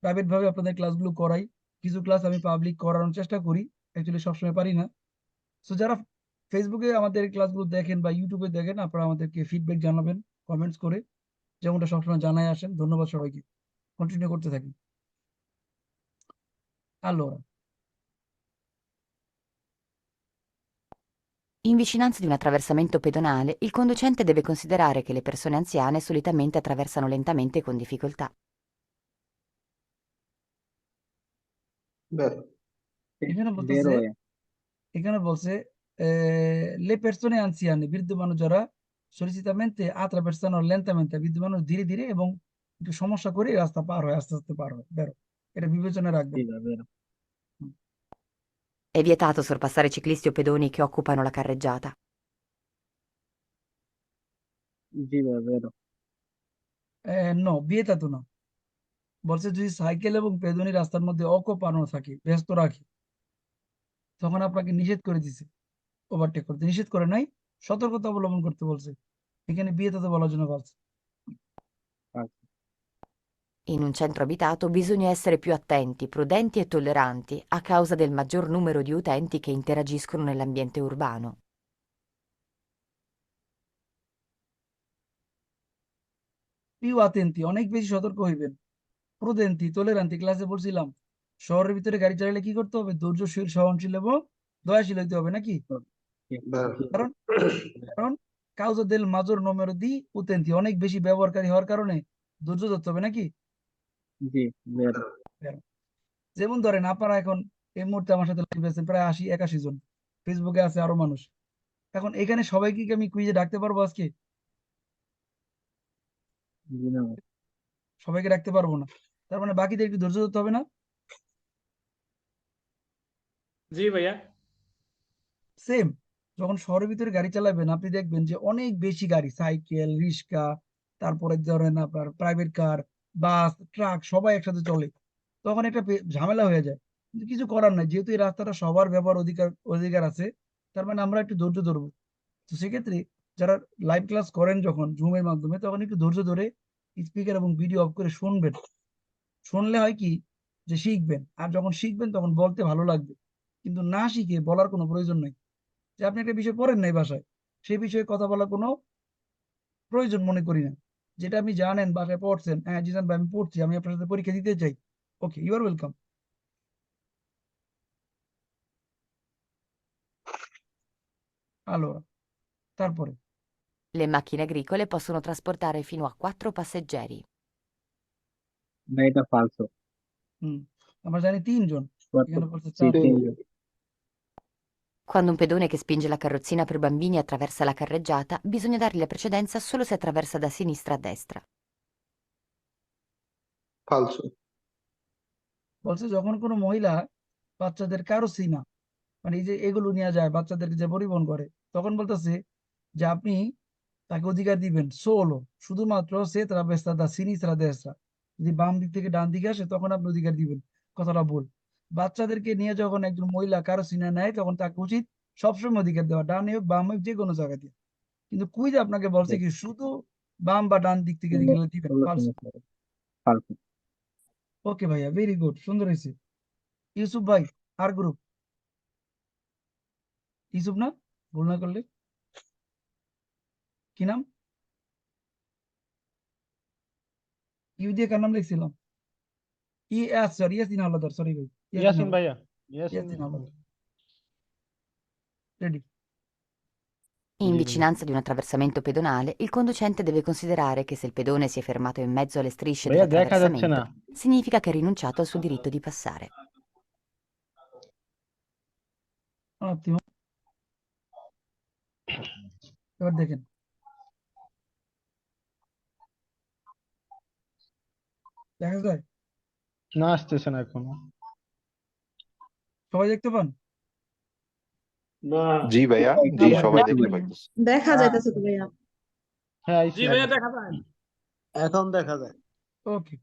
প্রাইভেট ভাবে আপনাদের ক্লাসগুলো করাই, কিছু ক্লাস আমি পাবলিক করানোর চেষ্টা করি, অ্যাকচুয়ালি সবসময় পারি না। সো যারা ফেসবুকে আমাদের ক্লাসগুলো দেখেন বা ইউটিউবে দেখেন, আপনারা আমাদেরকে ফিডব্যাক জানাবেন কমেন্টস করে, যেমনটা সবসময় জানাই আসেন। ধন্যবাদ সবাইকে, কন্টিনিউ করতে থাকি। Allora, In vicinanza di un attraversamento pedonale, il conducente deve considerare che le persone anziane solitamente attraversano lentamente e con difficoltà. Vero. এখানে ভেরো বলতেছে ভাইয়া। এখানে বলছে le persone anziane, বৃদ্ধ মানুষ যারা solitamente attraversano lentamente, বৃদ্ধ মানুষ ধীরে ধীরে এবং একটু সমস্যা করে রাস্তা পার হয়, আস্তে আস্তে পার হয়। বেরো, এটা বিবেচনায় জি রাখবেন। ভাই ভেরো। È vietato sorpassare ciclisti o pedoni che occupano la carreggiata. জি ভাই ভেরো। নো, বিয়েটা তো না। বলছে যদি সাইকেল এবং পেদনী রাস্তার মধ্যে অকোপানো থাকে, ব্যস্ত রাখে, তখন আপনাকে নিষেধ করে দিছে ওভারটেক করতে, নিষেধ করে নাই, সতর্কতা অবলম্বন করতে বলছে। এখানে বিয়েটা তো বলার জন্য বলছে। In un centro abitato bisogna essere più attenti, prudenti e tolleranti a causa del maggior numero di utenti che interagiscono nell'ambiente urbano. Piu আতেন্তি, অনেক বেশি সতর্ক হইবেন। প্রুদেন্তি, তোলেরান্তি, ক্লাসে বলছিলাম শহরের ভিতরে গাড়ি চালালে কি করতে হবে? ধৈর্যশীল, সহনশীল এবং দয়াশীল হইতে হবে নাকি? কারণ কারণ কাউজো দেল মাজোর নোমেরো দি উতেন্তি, অনেক বেশি ব্যবহারকারী হওয়ার কারণে ধৈর্য ধরতে হবে নাকি? জি ভেরো। যেমন ধরেন আপনারা এখন এই মুহূর্তে আমার সাথে লাইভ আছেন প্রায় 80-81 জন, ফেসবুকে আছে আরো মানুষ। এখন এখানে সবাইকে কি আমি কুইজে ডাকতে পারবো আজকে? জি না ভাই। সবাইকে ডাকতে পারবো না, তার মানে বাকিদের একটু ধৈর্য ধরতে হবে না? জি ভাইয়া সেম যখন শহরের ভিতরে গাড়ি চালাবেন আপনি দেখবেন যে অনেক বেশি গাড়ি, সাইকেল, রিক্সা, তারপরে ধরেন আপনার প্রাইভেট কার, বাস, ট্রাক সবাই একসাথে চলে। তখন একটা ঝামেলা হয়ে যায়। কিন্তু কিছু করার নাই, যেহেতু এই রাস্তাটা সবার ব্যবহার অধিকার আছে, তার মানে আমরা একটু ধৈর্য ধরবো। তো সেক্ষেত্রে যারা লাইভ ক্লাস করেন যখন জুমের মাধ্যমে, তখন একটু ধৈর্য ধরে স্পিকার এবং ভিডিও অফ করে শুনবেন। শুনলে হয় কি যে শিখবেন, আর যখন শিখবেন তখন বলতে ভালো লাগবে। কিন্তু না শিখে বলার কোনো প্রয়োজন নেই। যে আপনি একটা বিষয় পড়েন নাই বাসায়, সেই বিষয়ে কথা বলার কোনো প্রয়োজন মনে করি না। যেটা আপনি জানেন বাসায় পড়ছেন, হ্যাঁ জিজান ভাই আমি পড়ছি, আমি আপনার সাথে পরীক্ষা দিতে চাই, okay you are welcome. allora তারপরে Le macchine agricole possono trasportare fino a 4 passeggeri. না এটা ফালসো আমরা জানি 3 জন, এখানে বলছে জি 4 জন। তিনজন Quando un pedone che spinge la carrozzina per bambini attraversa la carreggiata, bisogna dargli la precedenza solo se attraversa da sinistra a destra. ফালসো। বলছে যখন কোনো মহিলা বাচ্চাদের কারোসিনা, মানে এই যে এগুলো নিয়ে যায় বাচ্চাদেরকে যে পরিবহন করে, তখন বলতেছে যে আপনি তাকে অধিকার দিবেন সোলো, শুধুমাত্র সে ত্রাভেস্তা দা সিনিস্ত্রা দেস্ত্রা, যদি বাম দিক থেকে ডান দিকে আসে তখন আপনি অধিকার দিবেন। কথাটা ভুল। বাচ্চাদেরকে নিয়ে যখন একজন মহিলা কারো সিনা নেয় তখন তাকে উচিত সবসময় অধিকার দেওয়া, ডানে হোক বাম হোক যে কোনো জায়গা দিয়ে। কিন্তু কুইজ আপনাকে বলছে কি শুধু বাম বা ডান দিক থেকে গেলে দিবেন। ফালসো ওকে ভাইয়া, ভেরি গুড, সুন্দর হয়েছে। ইউসুফ ভাই, আর গ্রুপ ইউসুফ না, ভুল না করলে কি নাম? ইউ দিয়ে কার নাম লিখছিলাম? সরি ইয়াসিন হাওলাদার, সরি ভাই, ইয়াসিন ভাইয়া Yasin Howlader. Ready? In Sì, vicinanza di un attraversamento pedonale, il conducente deve considerare che se il pedone si è fermato in mezzo alle strisce ভাইয়া দেখা যাচ্ছে dell'attraversamento, না significa che ha rinunciato al suo diritto di passare. Un attimo, এবার দেখেন দেখা যায়, না আসতেছে না এখনো সবাই দেখতে পান? জি ভাইয়া, জি সবাই দেখতে ভাইয়া। পাইতেছে। দেখা যাইতেছে তো ভাইয়া। হ্যাঁ জি ভাইয়া দেখা যায় এখন দেখা যায়। ওকে,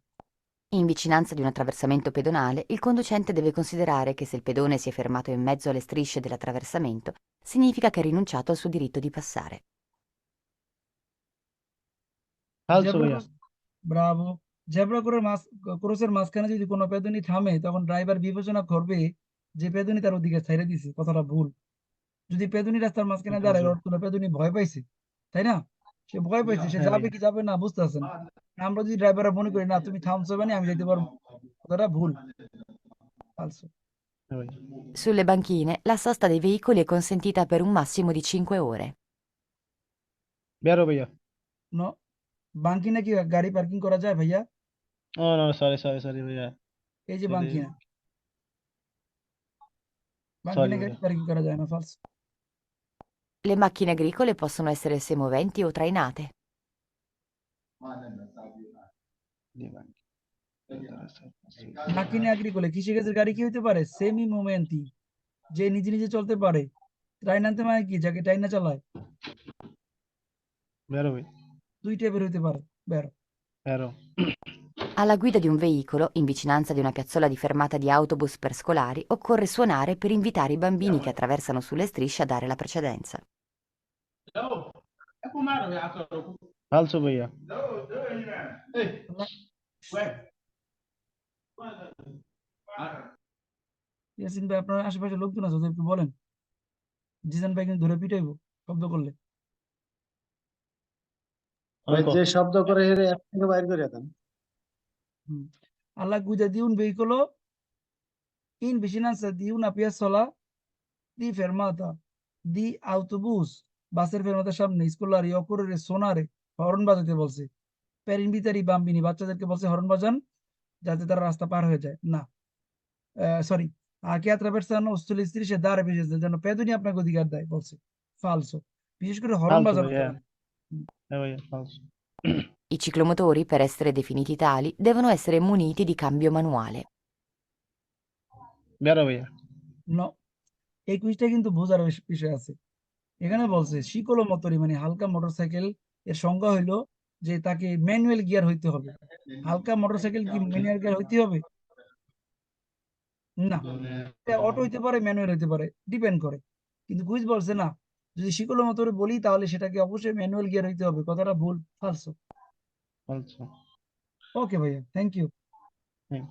In vicinanza di un attraversamento pedonale, il conducente deve considerare che se il pedone si è fermato in mezzo alle strisce dell'attraversamento, significa che ha rinunciato al suo diritto di passare. ফালসো ভাইয়া ব্রাভো। জেব্রা ক্রসের মাঝখানে যদি কোনো পেদনী থামে তখন driver বিবেচনা করবে যে পেদনী তার অধিকার ছেড়ে দিছে, কথাটা ভুল। যদি পেদনী রাস্তার মাঝখানে দাঁড়ায় অর্থ হলো পেদনী ভয় পাইছে, তাই না? সে ভয় পাইছে, সে হ্যাঁ যাবে ভাইয়া। কি যাবে না বুঝতে পারছেন। আমরা যদি ড্রাইভাররা মনে করি না তুমি থামছো মানে আমি যেতে পারবো, কথাটা ভুল। ফালসো। হ্যাঁ ভাইয়া Sulle banchine, la sosta dei veicoli è consentita per un massimo di 5 ore. বেরো ভাইয়া নো, বাঙ্কি নাকি গাড়ি পার্কিং করা যায় ভাইয়া? ও নো সরি ভাইয়া এই যে বাঙ্কি না, বাঙ্কি সরি না গাড়ি ভাইয়া পার্কিং করা যায় না, ফালসো। Le macchine agricole possono essere semoventi o trainate. মাকিনে আগ্রিকোলে কৃষিকাজের গাড়ি কি হতে পারে? সেমি মোমেন্টি, যে নিজে নিজে চলতে পারে। ট্রাইনাতে মানে কি, যাকে টাইনা চালায়। বেরো ভাই দুই টাইপের হতে পারে। বের বেরো Alla guida di un veicolo, in vicinanza di una piazzola di fermata di autobus per scolari, occorre suonare per invitare i bambini che attraversano sulle strisce a dare la precedenza. ফালসো ভাইয়া ইয়াসিন ভাই, আপনার আশেপাশে লোকজন আছে ওদের একটু বলেন, জিজান ভাই কিন্তু ধরে পিটাইবো শব্দ করলে। ভাই যে শব্দ করে হেরে এক থেকে বাইর করে দেন। Alla guida di un veicolo in vicinanza di una piazzola di fermata di autobus, বাসের ফেরমাতার সামনে স্কুলারি অকুরে সোনারে হর্ন বাজাতে বলছে। per invitare i bambini, বাচ্চাদেরকে বলছে হর্ন বাজান যাতে তারা রাস্তা পার হয়ে যায়। না, sorry, che attraversano sulle strisce dare precedenza, যেন পেদনী আপনাকে অধিকার দেয় বলছে। ফালসো, বিশেষ করে হর্ন ফালসো বাজানো ভাইয়া যাবে না। হ্যাঁ ভাইয়া ফালসো I ciclomotori, per essere definiti tali, devono essere muniti di cambio manuale. বেরো ভাইয়া No, এই কুইজটা কিন্তু বোঝার বিষয় আছে। এখানে বলছে শিকল মোটরি মানে হালকা মোটরসাইকেল এর সংজ্ঞা হইলো যে তাকে ম্যানুয়াল গিয়ার হইতে হবে। হালকা মোটরসাইকেল কি ম্যানুয়াল গিয়ার হইতে হবে? না, অটো হইতে পারে, ম্যানুয়াল হইতে পারে, ডিপেন্ড করে। কিন্তু কুইজ বলছে না, যদি শিকল মোটরে বলি তাহলে সেটাকে অবশ্যই ম্যানুয়াল গিয়ার হইতে হবে। কথাটা ভুল, ফালসো। ফালসো। ওকে ভাইয়া, থ্যাংক ইউ। হ্যাঁ।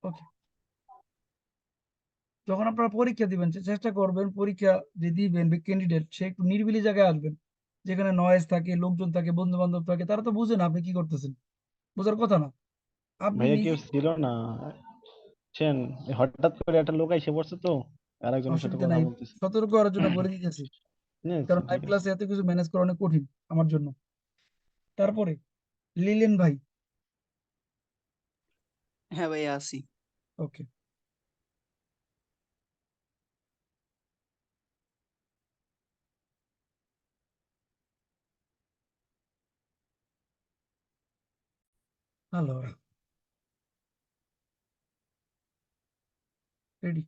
ওকে, যখন আপনারা পরীক্ষা দিবেন চেষ্টা করবেন পরীক্ষা যে দিবেন ক্যান্ডিডেট সে একটু নিরিবিলি জায়গায় আসবেন, যেখানে নয়েজ থাকে, লোকজন থাকে, বন্ধু বান্ধব থাকে, তারা তো বুঝে না আপনি কি করতেছেন, বোঝার কথা না। আপনি ভাইয়া নিজে কেউ ছিল না, বুঝছেন, হঠাৎ করে একটা লোক এসে পড়ছে তো, আর একজনের সাথে অসুবিধা কথা নাই, বলতেছে। সতর্ক করার জন্য বলে দিতেছি, কারণ লাইভ ঠিক আছে। ক্লাসে এত কিছু ম্যানেজ করা অনেক কঠিন আমার জন্য। তারপরে লিলেন ভাই। হ্যাঁ ভাইয়া আছি। ওকে, allora ready.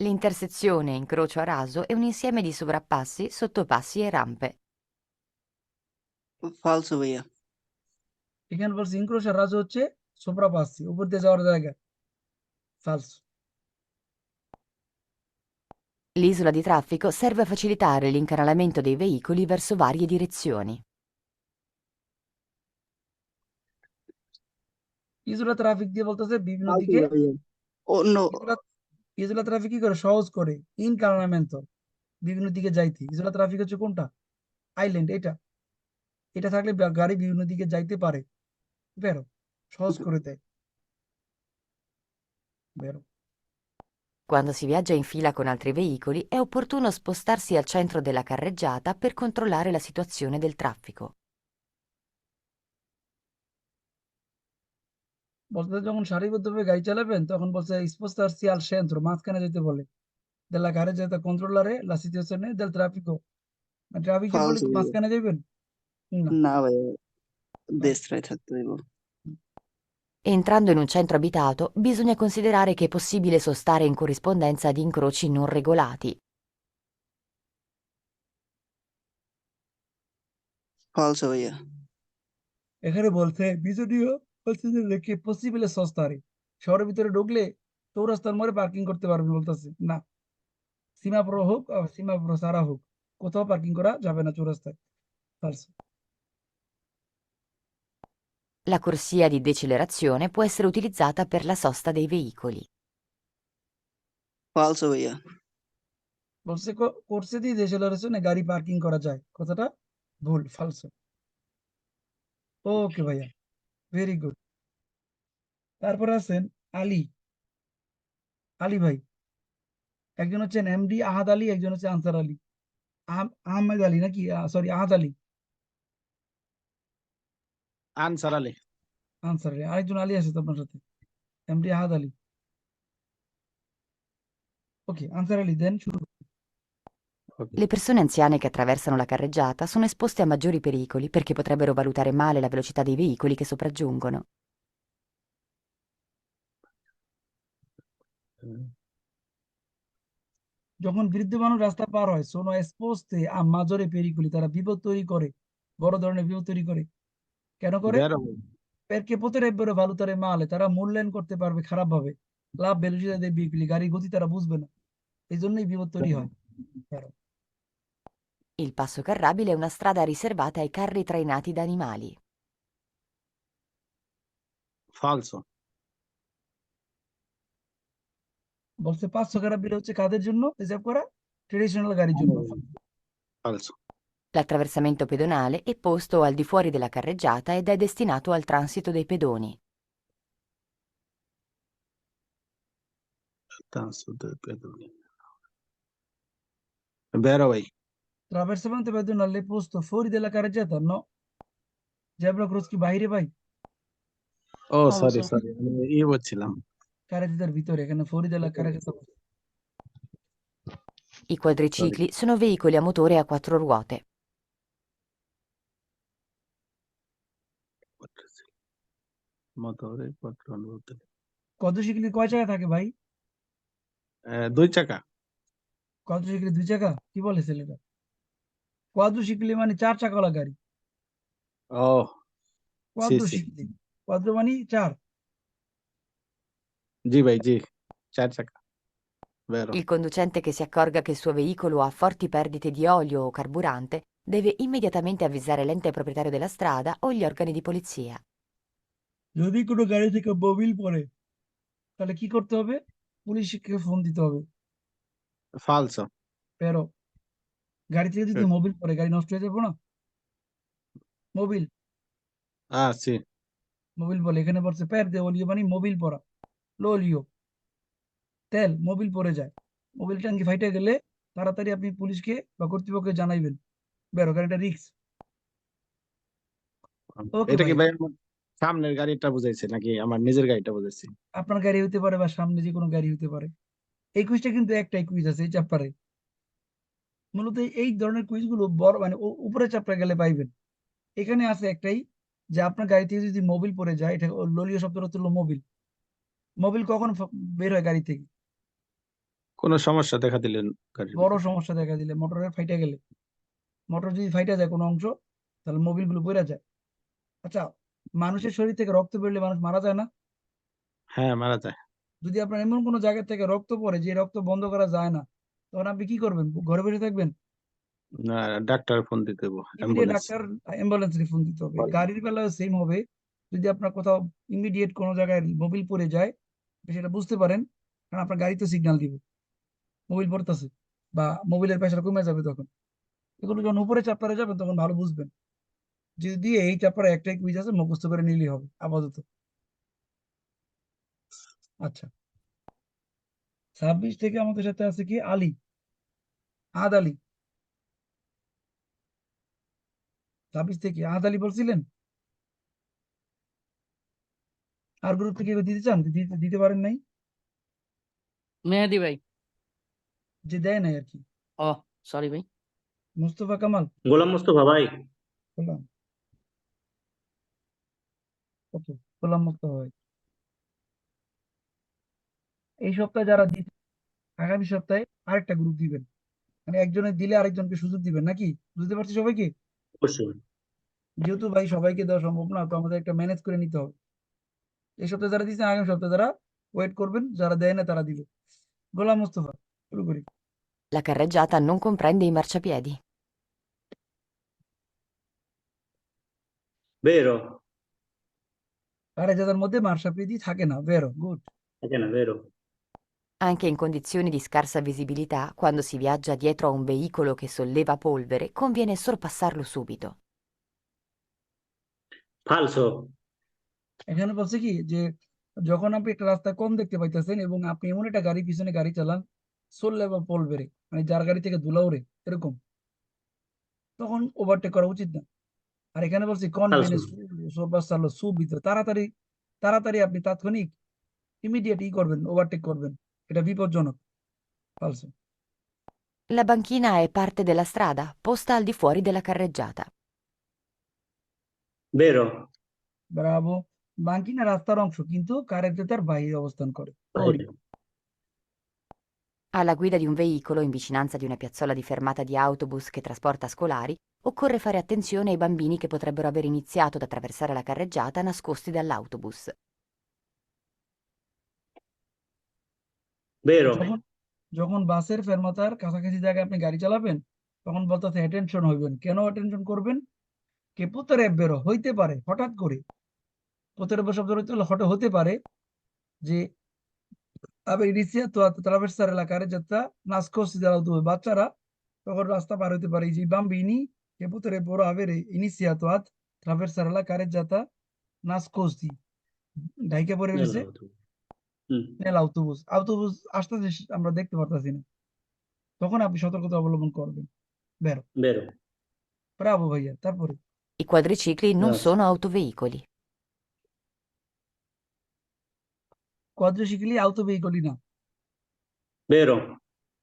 L'intersezione incrocio a raso è un insieme di sovrappassi, sottopassi e rampe. ফালসো ভাইয়া। এখানে বলছে ইনক্রোশার রাজ হচ্ছে সোপ্রা পাসি, উপর দিয়ে যাওয়ার জায়গা। ফালস। L'isola di traffico serve a facilitare l'incanalamento dei veicoli verso varie direzioni. ইজুলা ট্রাফিক দিয়ে বলতেছে বিভিন্ন ফালসো দিকে, ভাইয়া। অন্য ইজুলা ইজুলা ট্রাফিক কি করে সহজ করে, ইনকারনামেন্ট, বিভিন্ন দিকে যাইতে। ইজুলা ট্রাফিক হচ্ছে কোনটা? আইল্যান্ড, এটা এটা থাকলে গাড়ি বিভিন্ন দিকে যাইতে পারে, বেরো, সহজ করে দেয়, বেরো। Quando si viaggia in fila con altri veicoli è opportuno spostarsi al centro della carreggiata per controllare la situazione del traffico. বলতে যখন সারিবদ্ধভাবে গাড়ি চালাবেন তখন বলছে স্পোস্টারসি আল সেন্ট্রো, মাঝখানে যেতে বলে, della carreggiata controllare la situazione del traffico, ট্রাফিকের বলে ফালসো কি ভাইয়া। মাঝখানে যাবেন? না। না ভাইয়া, দেশটাই থাকতে হইব। Entrando in un centro abitato, bisogna considerare che è possibile sostare in corrispondenza di incroci non regolati. ফালসো ভাইয়া। এখানে বলছে বিজনীয় পরিস্থিতি রেখে পসিবল সস্তারে, শহরের ভিতরে ঢুকলে চৌরাস্তার মোড়ে পার্কিং করতে পারবেন বলতেছে না। সীমাপ্র হোক আর সীমাপ্র সারা হোক, কোথাও পার্কিং করা যাবে না চৌরাস্তায়। ফালস। La corsia di decelerazione può essere utilizzata per la sosta dei veicoli. ফালসো ভাইয়া। বলছে কোর্সে দিয়ে ডিসেলারেশনে গাড়ি পার্কিং করা যায়, কথাটা ভুল, ফালস। ওকে ভাইয়া, ভেরি গুড। তারপরে আছেন আলী। আলী ভাই, একজন হচ্ছেন এমডি আহাদ আলী, একজন হচ্ছে আনসার আলী, আহমেদ আলী নাকি, সরি আহাদ আলী, আনসার আলী। আনসার আলী। আরেকজন আলী আছে তো আপনার সাথে, এমডি আহাদ আলী। ওকে, আনসার আলী দেন শুরু। Le persone anziane che attraversano la carreggiata sono esposte a maggiori pericoli perché potrebbero valutare male la velocità dei veicoli che sopraggiungono. যখন বৃদ্ধ মানুষ রাস্তা পার হয় সোনো এক্সপোজতে আ মাজরে পেরিকুলি, তারা বিপদ তৈরি করে, বড় ধরনের বিপদ তৈরি করে। কেন করে? বেরো ভাই। perché potrebbero valutare male, তারা মূল্যায়ন করতে পারবে খারাপ ভাবে, লাভ velocità dei veicoli, গাড়ির গতি তারা বুঝবে না, এই জন্যই বিপদ তৈরি হয়। Il passo carrabile è una strada riservata ai carri trainati da animali. ফালসো। বলছে 500 কারাবিল হচ্ছে কাদের জন্য রিজার্ভ করা? ট্রেডিশনাল গাড়ির জন্য। ফালসো। L'attraversamento pedonale è posto al di fuori della carreggiata ed è destinato al transito dei pedoni. বেরো ভাই। Traversamento pedonale è posto fuori della carreggiata, no? Zebra cross কি বাইরে ভাই? ও সরি সরি, আমি বলছিলাম। কারেজাতার ভিতরে, এখানে fuori della carreggiata। I quadricicli sono veicoli a motore a 4 ruote. মোটরে কন্ট্রোল করতে। কত শিখলি কয় জায়গায় থাকে ভাই? দুই চাকা। কোয়াড্রোসাইকেল 2 চাকা? কি বলে ছেলেটা? কোয়াড্রোসাইকেল মানে 4 চাকাওয়ালা গাড়ি। ও জি জি কোয়াড্রোসাইকেল। কোয়াড্রো মানে 4। জি ভাই, জি 4 চাকা। Vero. Il conducente che si accorga che il suo veicolo ha forti perdite di olio o carburante deve immediatamente avvisare l'ente proprietario della strada o gli organi di polizia. যদি কোনো গাড়ি থেকে মোবিল পড়ে তাহলে কি করতে হবে? পুলিশকে ফোন দিতে হবে। Falso. pero গাড়ি থেকে যদি Sì. মোবিল পড়ে গাড়ি নষ্ট হয়ে যাবে না? মোবিল Ah sì, মোবিল বলে এখানে পড়ছে perde olio মানে মোবিল পড়া। l'olio তেল মোবিল পড়ে যায়। মোবিল ট্যাঙ্কি ফাইটে গেলে তাড়াতাড়ি আপনি পুলিশকে বা কর্তৃপক্ষকে জানাইবেন। বেরো কারণ এটা রিস্ক। ওকে এটা কি ভাই, ভাই আমার সামনের গাড়িটা বুঝাইছে নাকি আমার নিজের গাড়িটা বুঝাইছে? আপনার গাড়ি হতে পারে বা সামনে যে কোনো গাড়ি হতে পারে। এই কুইজটা কিন্তু একটাই কুইজ আছে এই চ্যাপ্টারে। মূলত এই ধরনের কুইজগুলো বড় মানে উপরে চ্যাপ্টার গেলে পাইবেন। এখানে আছে একটাই যে আপনার গাড়ি থেকে যদি মোবিল পড়ে যায়, এটা ললীয় শব্দটা হচ্ছে মোবিল। মোবিল কখন বের হয় গাড়ি থেকে? কোনো সমস্যা দেখা দিলেন গাড়ির বড় ভিতরে? সমস্যা দেখা দিলে, মোটরের ফাইটা গেলে। মোটর যদি ফাইটা যায় কোনো অংশ, তাহলে মোবিল গুলো পড়ে যায়। আচ্ছা, মানুষের শরীর থেকে রক্ত বেরোলে মানুষ মারা যায় না? হ্যাঁ, মারা যায়। যদি আপনার এমন কোনো জায়গা থেকে রক্ত পড়ে যে রক্ত বন্ধ করা যায় না, তখন আপনি কি করবেন? ঘরে বসে থাকবেন? না, ডাক্তার ফোন দিতে দেবো, ইমিডিয়েট অ্যাম্বুলেন্স। ডাক্তার, অ্যাম্বুলেন্সে ফোন দিতে হবে। গাড়ির বেলাও সেম হবে। যদি আপনার কোথাও ইমিডিয়েট কোনো জায়গায় মোবিল পড়ে যায়, সেটা বুঝতে পারেন, কারণ আপনার গাড়ি তো সিগন্যাল দিবে মোবিল পড়তেছে বা মোবিলের প্রেসার কমে যাবে। তখন এগুলো যখন উপরে চ্যাপ্টারে যাবেন তখন ভালো বুঝবেন। যদি এই চ্যাপ্টারে একটাই কুইজ আছে, মুখস্থ করে নিলেই হবে আপাতত। আচ্ছা, 26 থেকে আমাদের সাথে আছে কি আলী, আদ আলী। 26 থেকে আদ আলী বলছিলেন। আর গ্রুপ থেকে কেউ দিতে চান? দিতে পারেন নাই? মেহেদি ভাই। যে দেয় নাই আর কি। ও সরি ভাই। মুস্তফা কামাল গোলাম মোস্তফা ভাই। বললাম। ওকে, গোলাম মুস্তফা ভাই। এই সপ্তাহে যারা দিচ্ছে, আগামী সপ্তাহে আরেকটা গ্রুপ দিবেন। মানে একজনের দিলে আরেকজনকে সুযোগ দিবেন নাকি? বুঝতে পারছি সবাইকে? অবশ্যই। যেহেতু ভাই সবাইকে দেওয়া সম্ভব না, তো আমাদের একটা ম্যানেজ করে নিতে হবে। এই সপ্তাহে যারা দিচ্ছেন আগামী সপ্তাহে যারা ওয়েট করবেন, যারা দেয় না তারা দিবে। গোলাম মুস্তফা, শুরু করি। La carreggiata non comprende i marciapiedi. Vero. আরে যাদের মধ্যে মার্শাপিদি থাকে না। ভেরো good. È che è vero. Anche in condizioni di scarsa visibilità, quando si viaggia dietro a un veicolo che solleva polvere, conviene sorpassarlo subito. Falso. এখানে বলছে কি যে যখন আপনি একটা রাস্তা কম দেখতে পাইতেছেন এবং আপনি এমন একটা গাড়ি পিছনে গাড়ি চালান, চললে বা পলবেরে মানে যার গাড়ি থেকে ধুলা ওড়ে এরকম, তখন ওভারটেক করা উচিত না। আর এখানে বলছি Falso. কনভেনিয়েন্স সুবিধা, তাড়াতাড়ি তাড়াতাড়ি আপনি তাৎক্ষণিক ইমিডিয়েট করবেন, ওভারটেক করবেন, এটা বিপজ্জনক। ফালসো। La banchina è parte della strada, posta al di fuori della carreggiata. Vero. ব্রাভো। বাঙ্কিনা রাস্তার অংশ কিন্তু কারেক্টার বাইরে অবস্থান করে। ওরি। Alla guida di un veicolo in vicinanza di una piazzola di fermata di autobus che trasporta scolari, occorre fare attenzione ai bambini che potrebbero aver iniziato ad attraversare la carreggiata nascosti dall'autobus. Vero. যখন বাসের ফেরমাতার কাছাকাছি জায়গায় আপনি গাড়ি চালাবেন, তখন বলতে attention হইবেন। কেন অ্যাটেনশন করবেন? কে potrebbero হইতে পারে, হঠাৎ করে potrebbe শব্দ হতে পারে যে আবার iniziato a attraversare la carreggiata nascosti dall'autobus, বাচ্চারা তখন রাস্তা পার হতে পারে। যে bambini che potrebbero avere iniziato a attraversare la carreggiata nascosti, ঢাইকা পড়ে রয়েছে আউটোবুস। আউটোবুস আসতেছে আমরা দেখতে পারতাছি না, তখন আপনি সতর্কতা অবলম্বন করবেন। বেরো। Vero. ব্রাভো ভাইয়া। তারপরে I quadricicli non Grazie. sono autoveicoli. কোয়াড্রোসাইকেলই আউটো ভেহিকলই না। Vero.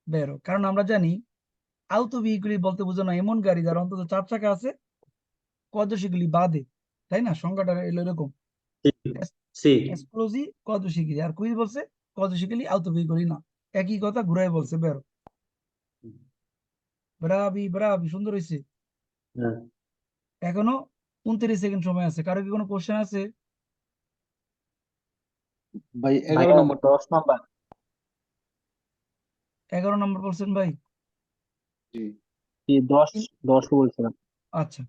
বেরো, কারণ আমরা জানি আউটো ভেহিকলই বলতে বোঝানো এমন গাড়ি যার অন্তত 4 চাকা আছে, কোয়াড্রোসাইকেলই বাদে, তাই না? সংজ্ঞাটা এলো এরকম। Sì. Sì. এক্সক্লুসিভ কোয়াড্রোসাইকেল। আর কুইজ বলছে কোয়াড্রোসাইকেলই আউটো ভেহিকলই না। একই কথা ঘুরাই বলছে বেরো। ব্রাভি ব্রাভি, সুন্দর হয়েছে। হ্যাঁ এখনো 29 সেকেন্ড সময় আছে, কারো কি কোনো কোশ্চেন আছে? ভাই 11 ভাইয়া নম্বর 10 নাম্বার 11 নম্বর বলছেন ভাই? জি। 10 বলছিলাম। আচ্ছা।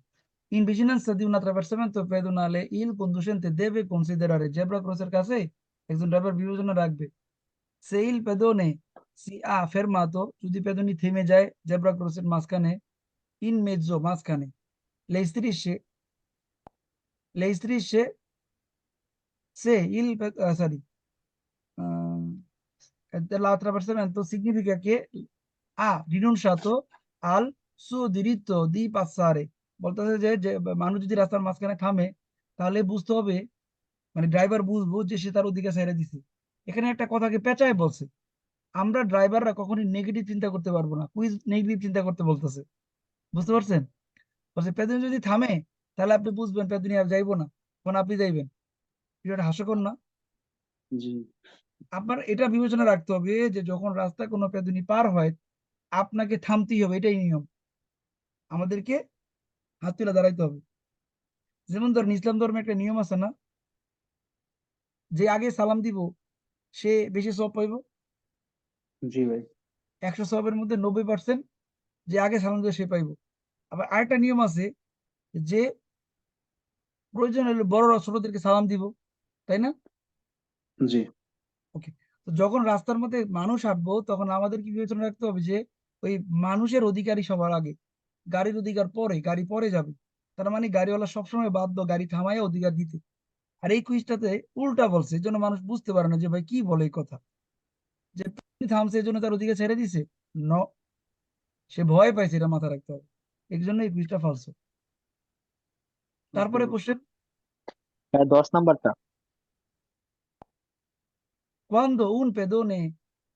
In vicinanza di un attraversamento pedonale, il conducente deve considerare zebra crosser কাছে একজন ড্রাইভার বিবেচনা রাখবে, se il pedone si ha fermato, যদি পেদনি থেমে যায় জেব্রা ক্রসের মাঝখানে, in mezzo মাঝখানে, le strisce se il sorry, l'attraversamento significa che ha rinunciato al suo diritto di passare, বলতেছে যে মানুষ যদি রাস্তার মাঝখানে থামে তাহলে বুঝতে হবে, মানে ড্রাইভার বুঝবো যে সে তার অধিকার ছেড়ে দিছে। এখানে একটা কথাকে পেঁচায় বলছে, আমরা ড্রাইভাররা কখনোই নেগেটিভ চিন্তা করতে পারবো না, কুইজ নেগেটিভ চিন্তা করতে বলতেছে, বুঝতে পারছেন? বলছে পেদনি যদি থামে তাহলে আপনি বুঝবেন পেদনি আর যাইবো না, তখন আপনি যাইবেন। এটা হাস্যকর না? জি। আপনার এটা বিবেচনা রাখতে হবে যে যখন রাস্তায় কোনো পেদনি পার হয় আপনাকে থামতেই হবে, এটাই নিয়ম, আমাদেরকে হাত তুলে দাঁড়াইতে হবে। যেমন ধরেন ইসলাম ধর্মে একটা নিয়ম আছে না, যে আগে সালাম দিব সে বেশি সওয়াব পাইব। জি ভাই। 100 সওয়াবের মধ্যে 90% যে আগে সালাম দেবে সে পাইব। আবার আরেকটা নিয়ম আছে যে প্রয়োজন হলে বড়রা ছোটদেরকে সালাম দিব, তাই না? জি। ওকে। তো যখন রাস্তার মধ্যে মানুষ হাঁটবো তখন আমাদের কি বিবেচনা রাখতে হবে যে ওই মানুষের অধিকারই সবার আগে, গাড়ির অধিকার পরে, গাড়ি পরে যাবে। তার মানে গাড়িওয়ালা সবসময় বাধ্য গাড়ি থামায় অধিকার দিতে। আর এই কুইজটাতে উল্টা বলছে, এই জন্য মানুষ বুঝতে পারে না যে ভাই কি বলে এই কথা, যে তুমি থামছে এই জন্য তার অধিকার ছেড়ে দিছে। ন, সে ভয় পাইছে, এটা মাথা রাখতে হবে। এই জন্য এই কুইজটা ফালস। তারপরে কোশ্চেন, 10 নাম্বারটা quando un pedone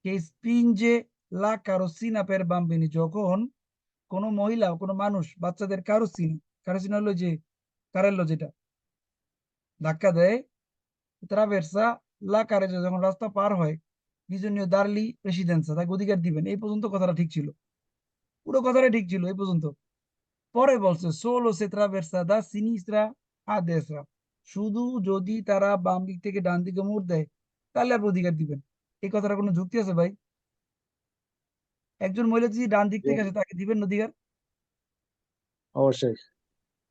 che spinge la carrozzina per bambini, যখন কোনো মহিলা কোনো মানুষ বাচ্চাদের কারোসিন হলো যে কারেল্লো যেটা ধাক্কা দেয়, ট্রাভেরসা লা কারেজা, যখন রাস্তা পার হয়, বিজনীয় দার্লি প্রেসিডেন্সা, তাকে অধিকার দিবেন। এই পর্যন্ত কথাটা ঠিক ছিল, পুরো কথাটা ঠিক ছিল এই পর্যন্ত। পরে বলছে সোলো সে ট্রাভেরসা দা সিনিস্ট্রা আ দেসরা, শুধু যদি তারা বাম দিক থেকে ডান দিকে মোড় দেয় তাহলে আপনি অধিকার দিবেন। এই কথাটা কোনো যুক্তি আছে ভাই? একজন মহিলা যদি ডান দিক থেকে আসে তাকে দিবেন না অধিকার? অবশ্যই।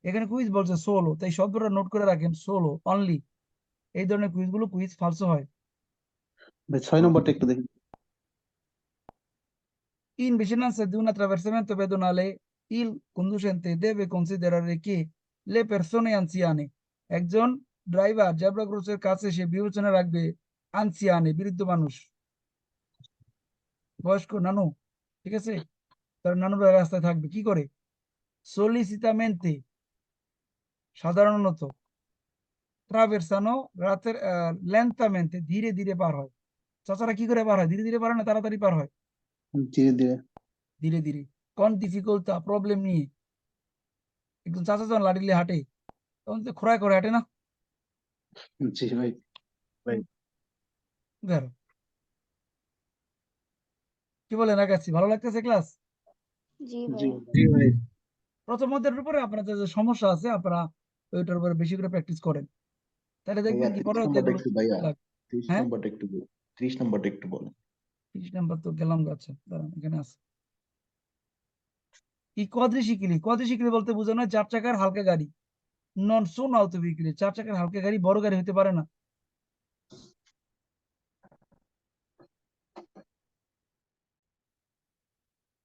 এখানে কুইজ বলছে সোলো, তাই শব্দটা নোট করে রাখেন, সোলো অনলি। এই ধরনের কুইজগুলো কুইজ ফালসো হয়। ভাই 6 নম্বরটা একটু দেখুন। In vicinanza di un attraversamento pedonale, il conducente deve considerare che le persone anziane, একজন ড্রাইভার জেব্রা ক্রসের কাছে সে বিবেচনা রাখবে আনসিয়ানে, বৃদ্ধ মানুষ, বয়স্ক নানু, ঠিক আছে? তার নানুরা রাস্তায় থাকবে কি করে? সলিসিতামেন্তে, সাধারণত, ট্রাভেরসানো, রাতের লেন্তামেন্তে, ধীরে ধীরে পার হয়। চাচারা কি করে পার হয়? ধীরে ধীরে পার হয় না তাড়াতাড়ি পার হয়? ধীরে ধীরে। ধীরে ধীরে। কোন ডিফিকাল্টা প্রবলেম নিয়ে, একজন চাচা যখন লাঠি নিয়ে হাঁটে তখন তো খোঁড়ায় করে হাঁটে না? জি ভাই। বেরো। কি বলেন আগাচ্ছি, ভালো লাগতেছে ক্লাস? জি জি ভাইয়া। জি ভাই। প্রথম অধ্যায়ের উপরে আপনাদের যে সমস্যা আছে আপনারা ওইটার উপরে বেশি করে প্র্যাকটিস করেন, তাহলে দেখবেন কি পরের অধ্যায়গুলো লাগবে। হ্যাঁ 30 নম্বরটা একটু বলেন। 30 নাম্বার তো গেলাম, গাছে দাঁড়ান এখানে আছে। এই কোয়াড্রিসিকেলি বলতে বোঝানো হয় 4 চাকার হালকা গাড়ি, নন সোন আউটো ভেহিকেল। 4 চাকার হালকা গাড়ি বড় গাড়ি হতে পারে না।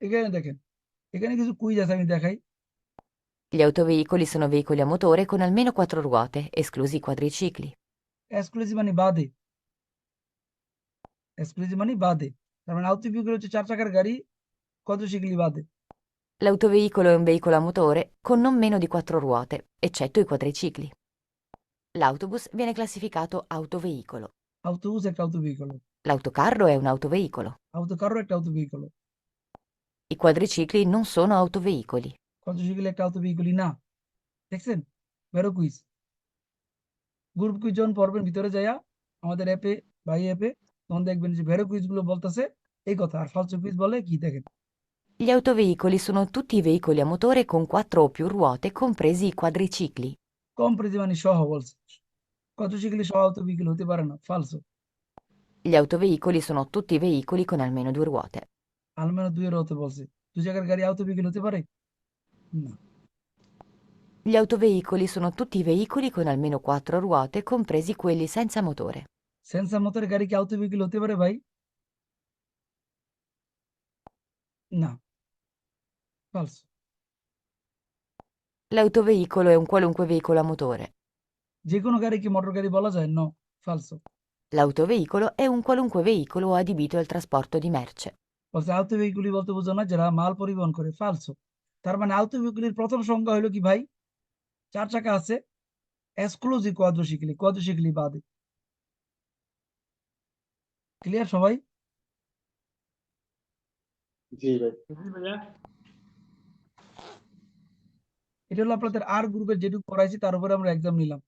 এখানে দেখেন, এখানে কিছু কুইজ আছে, আমি দেখাই। Gli autoveicoli sono veicoli a motore con almeno 4 ruote, esclusi i quadricicli. Exclusive মানে বাদে, এক্সক্লুসিভ মানে বাদে, তার মানে আউটো ভেহিকেল হচ্ছে 4 চাকার গাড়ি, কোয়াড্রিসিকেলি বাদে। L'autoveicolo è un veicolo a motore con non meno di 4 ruote, eccetto i quadricicli. L'autobus viene classificato autoveicolo. autobus একটা auto vehicle, L'autocarro è un autoveicolo. autocarro একটা auto vehicle, I quadricicli non sono autoveicoli. Quadricycle একটা auto ভেহিকেলই না। দেখছেন? ভেরো quiz. Group quiz যখন পড়বেন ভিতরে যাইয়া আমাদের অ্যাপে, ভাই অ্যাপে, তখন দেখবেন যে ভেরো কুইজ গুলো বলতেছে এই কথা। আর ফালসো কুইজ বলে কি দেখেন, Gli autoveicoli sono tutti i veicoli a motore con 4 o più ruote, compresi i quadricicli. কম্প্রেসি মানে সহ বলছে, কোয়াড্রিসিকেল সহ আউটোভেহিকল হতে পারে না, ফালসো। Gli autoveicoli sono tutti i veicoli con almeno 2 ruote. আলমেনো দুইয়ের হতে বলছে, দুই জায়গার গাড়ি আউটোভেহিকল হতে পারে না। Gli autoveicoli sono tutti i veicoli con almeno 4 ruote, compresi quelli senza motore. সেন্সার মোটরের গাড়ি কি আউটোভেহিকল হতে পারে ভাই? না, ফালসো। L'autoveicolo è un qualunque veicolo a motore. যে কোনো গাড়ি কি মোটর গাড়ি বলা যায়? No, ফালসো। L'autoveicolo è un qualunque veicolo adibito al trasporto di merce. বলছে আউটোভেহিকলি বলতে বোঝো না যারা মাল পরিবহন করে, ফালসো। তার মানে আউটোভেহিকলির প্রথম সংজ্ঞা হলো কি ভাই, 4 চাকা আছে এক্সক্লুসিভ কোয়াড্রিসিকেলি, কোয়াড্রিসিকেলি বাদে। ক্লিয়ার সবাই? জি ভাই। এটা হলো আপনাদের আর গ্রুপের যেটুকু পড়াইছি তার উপরে আমরা এক্সাম নিলাম।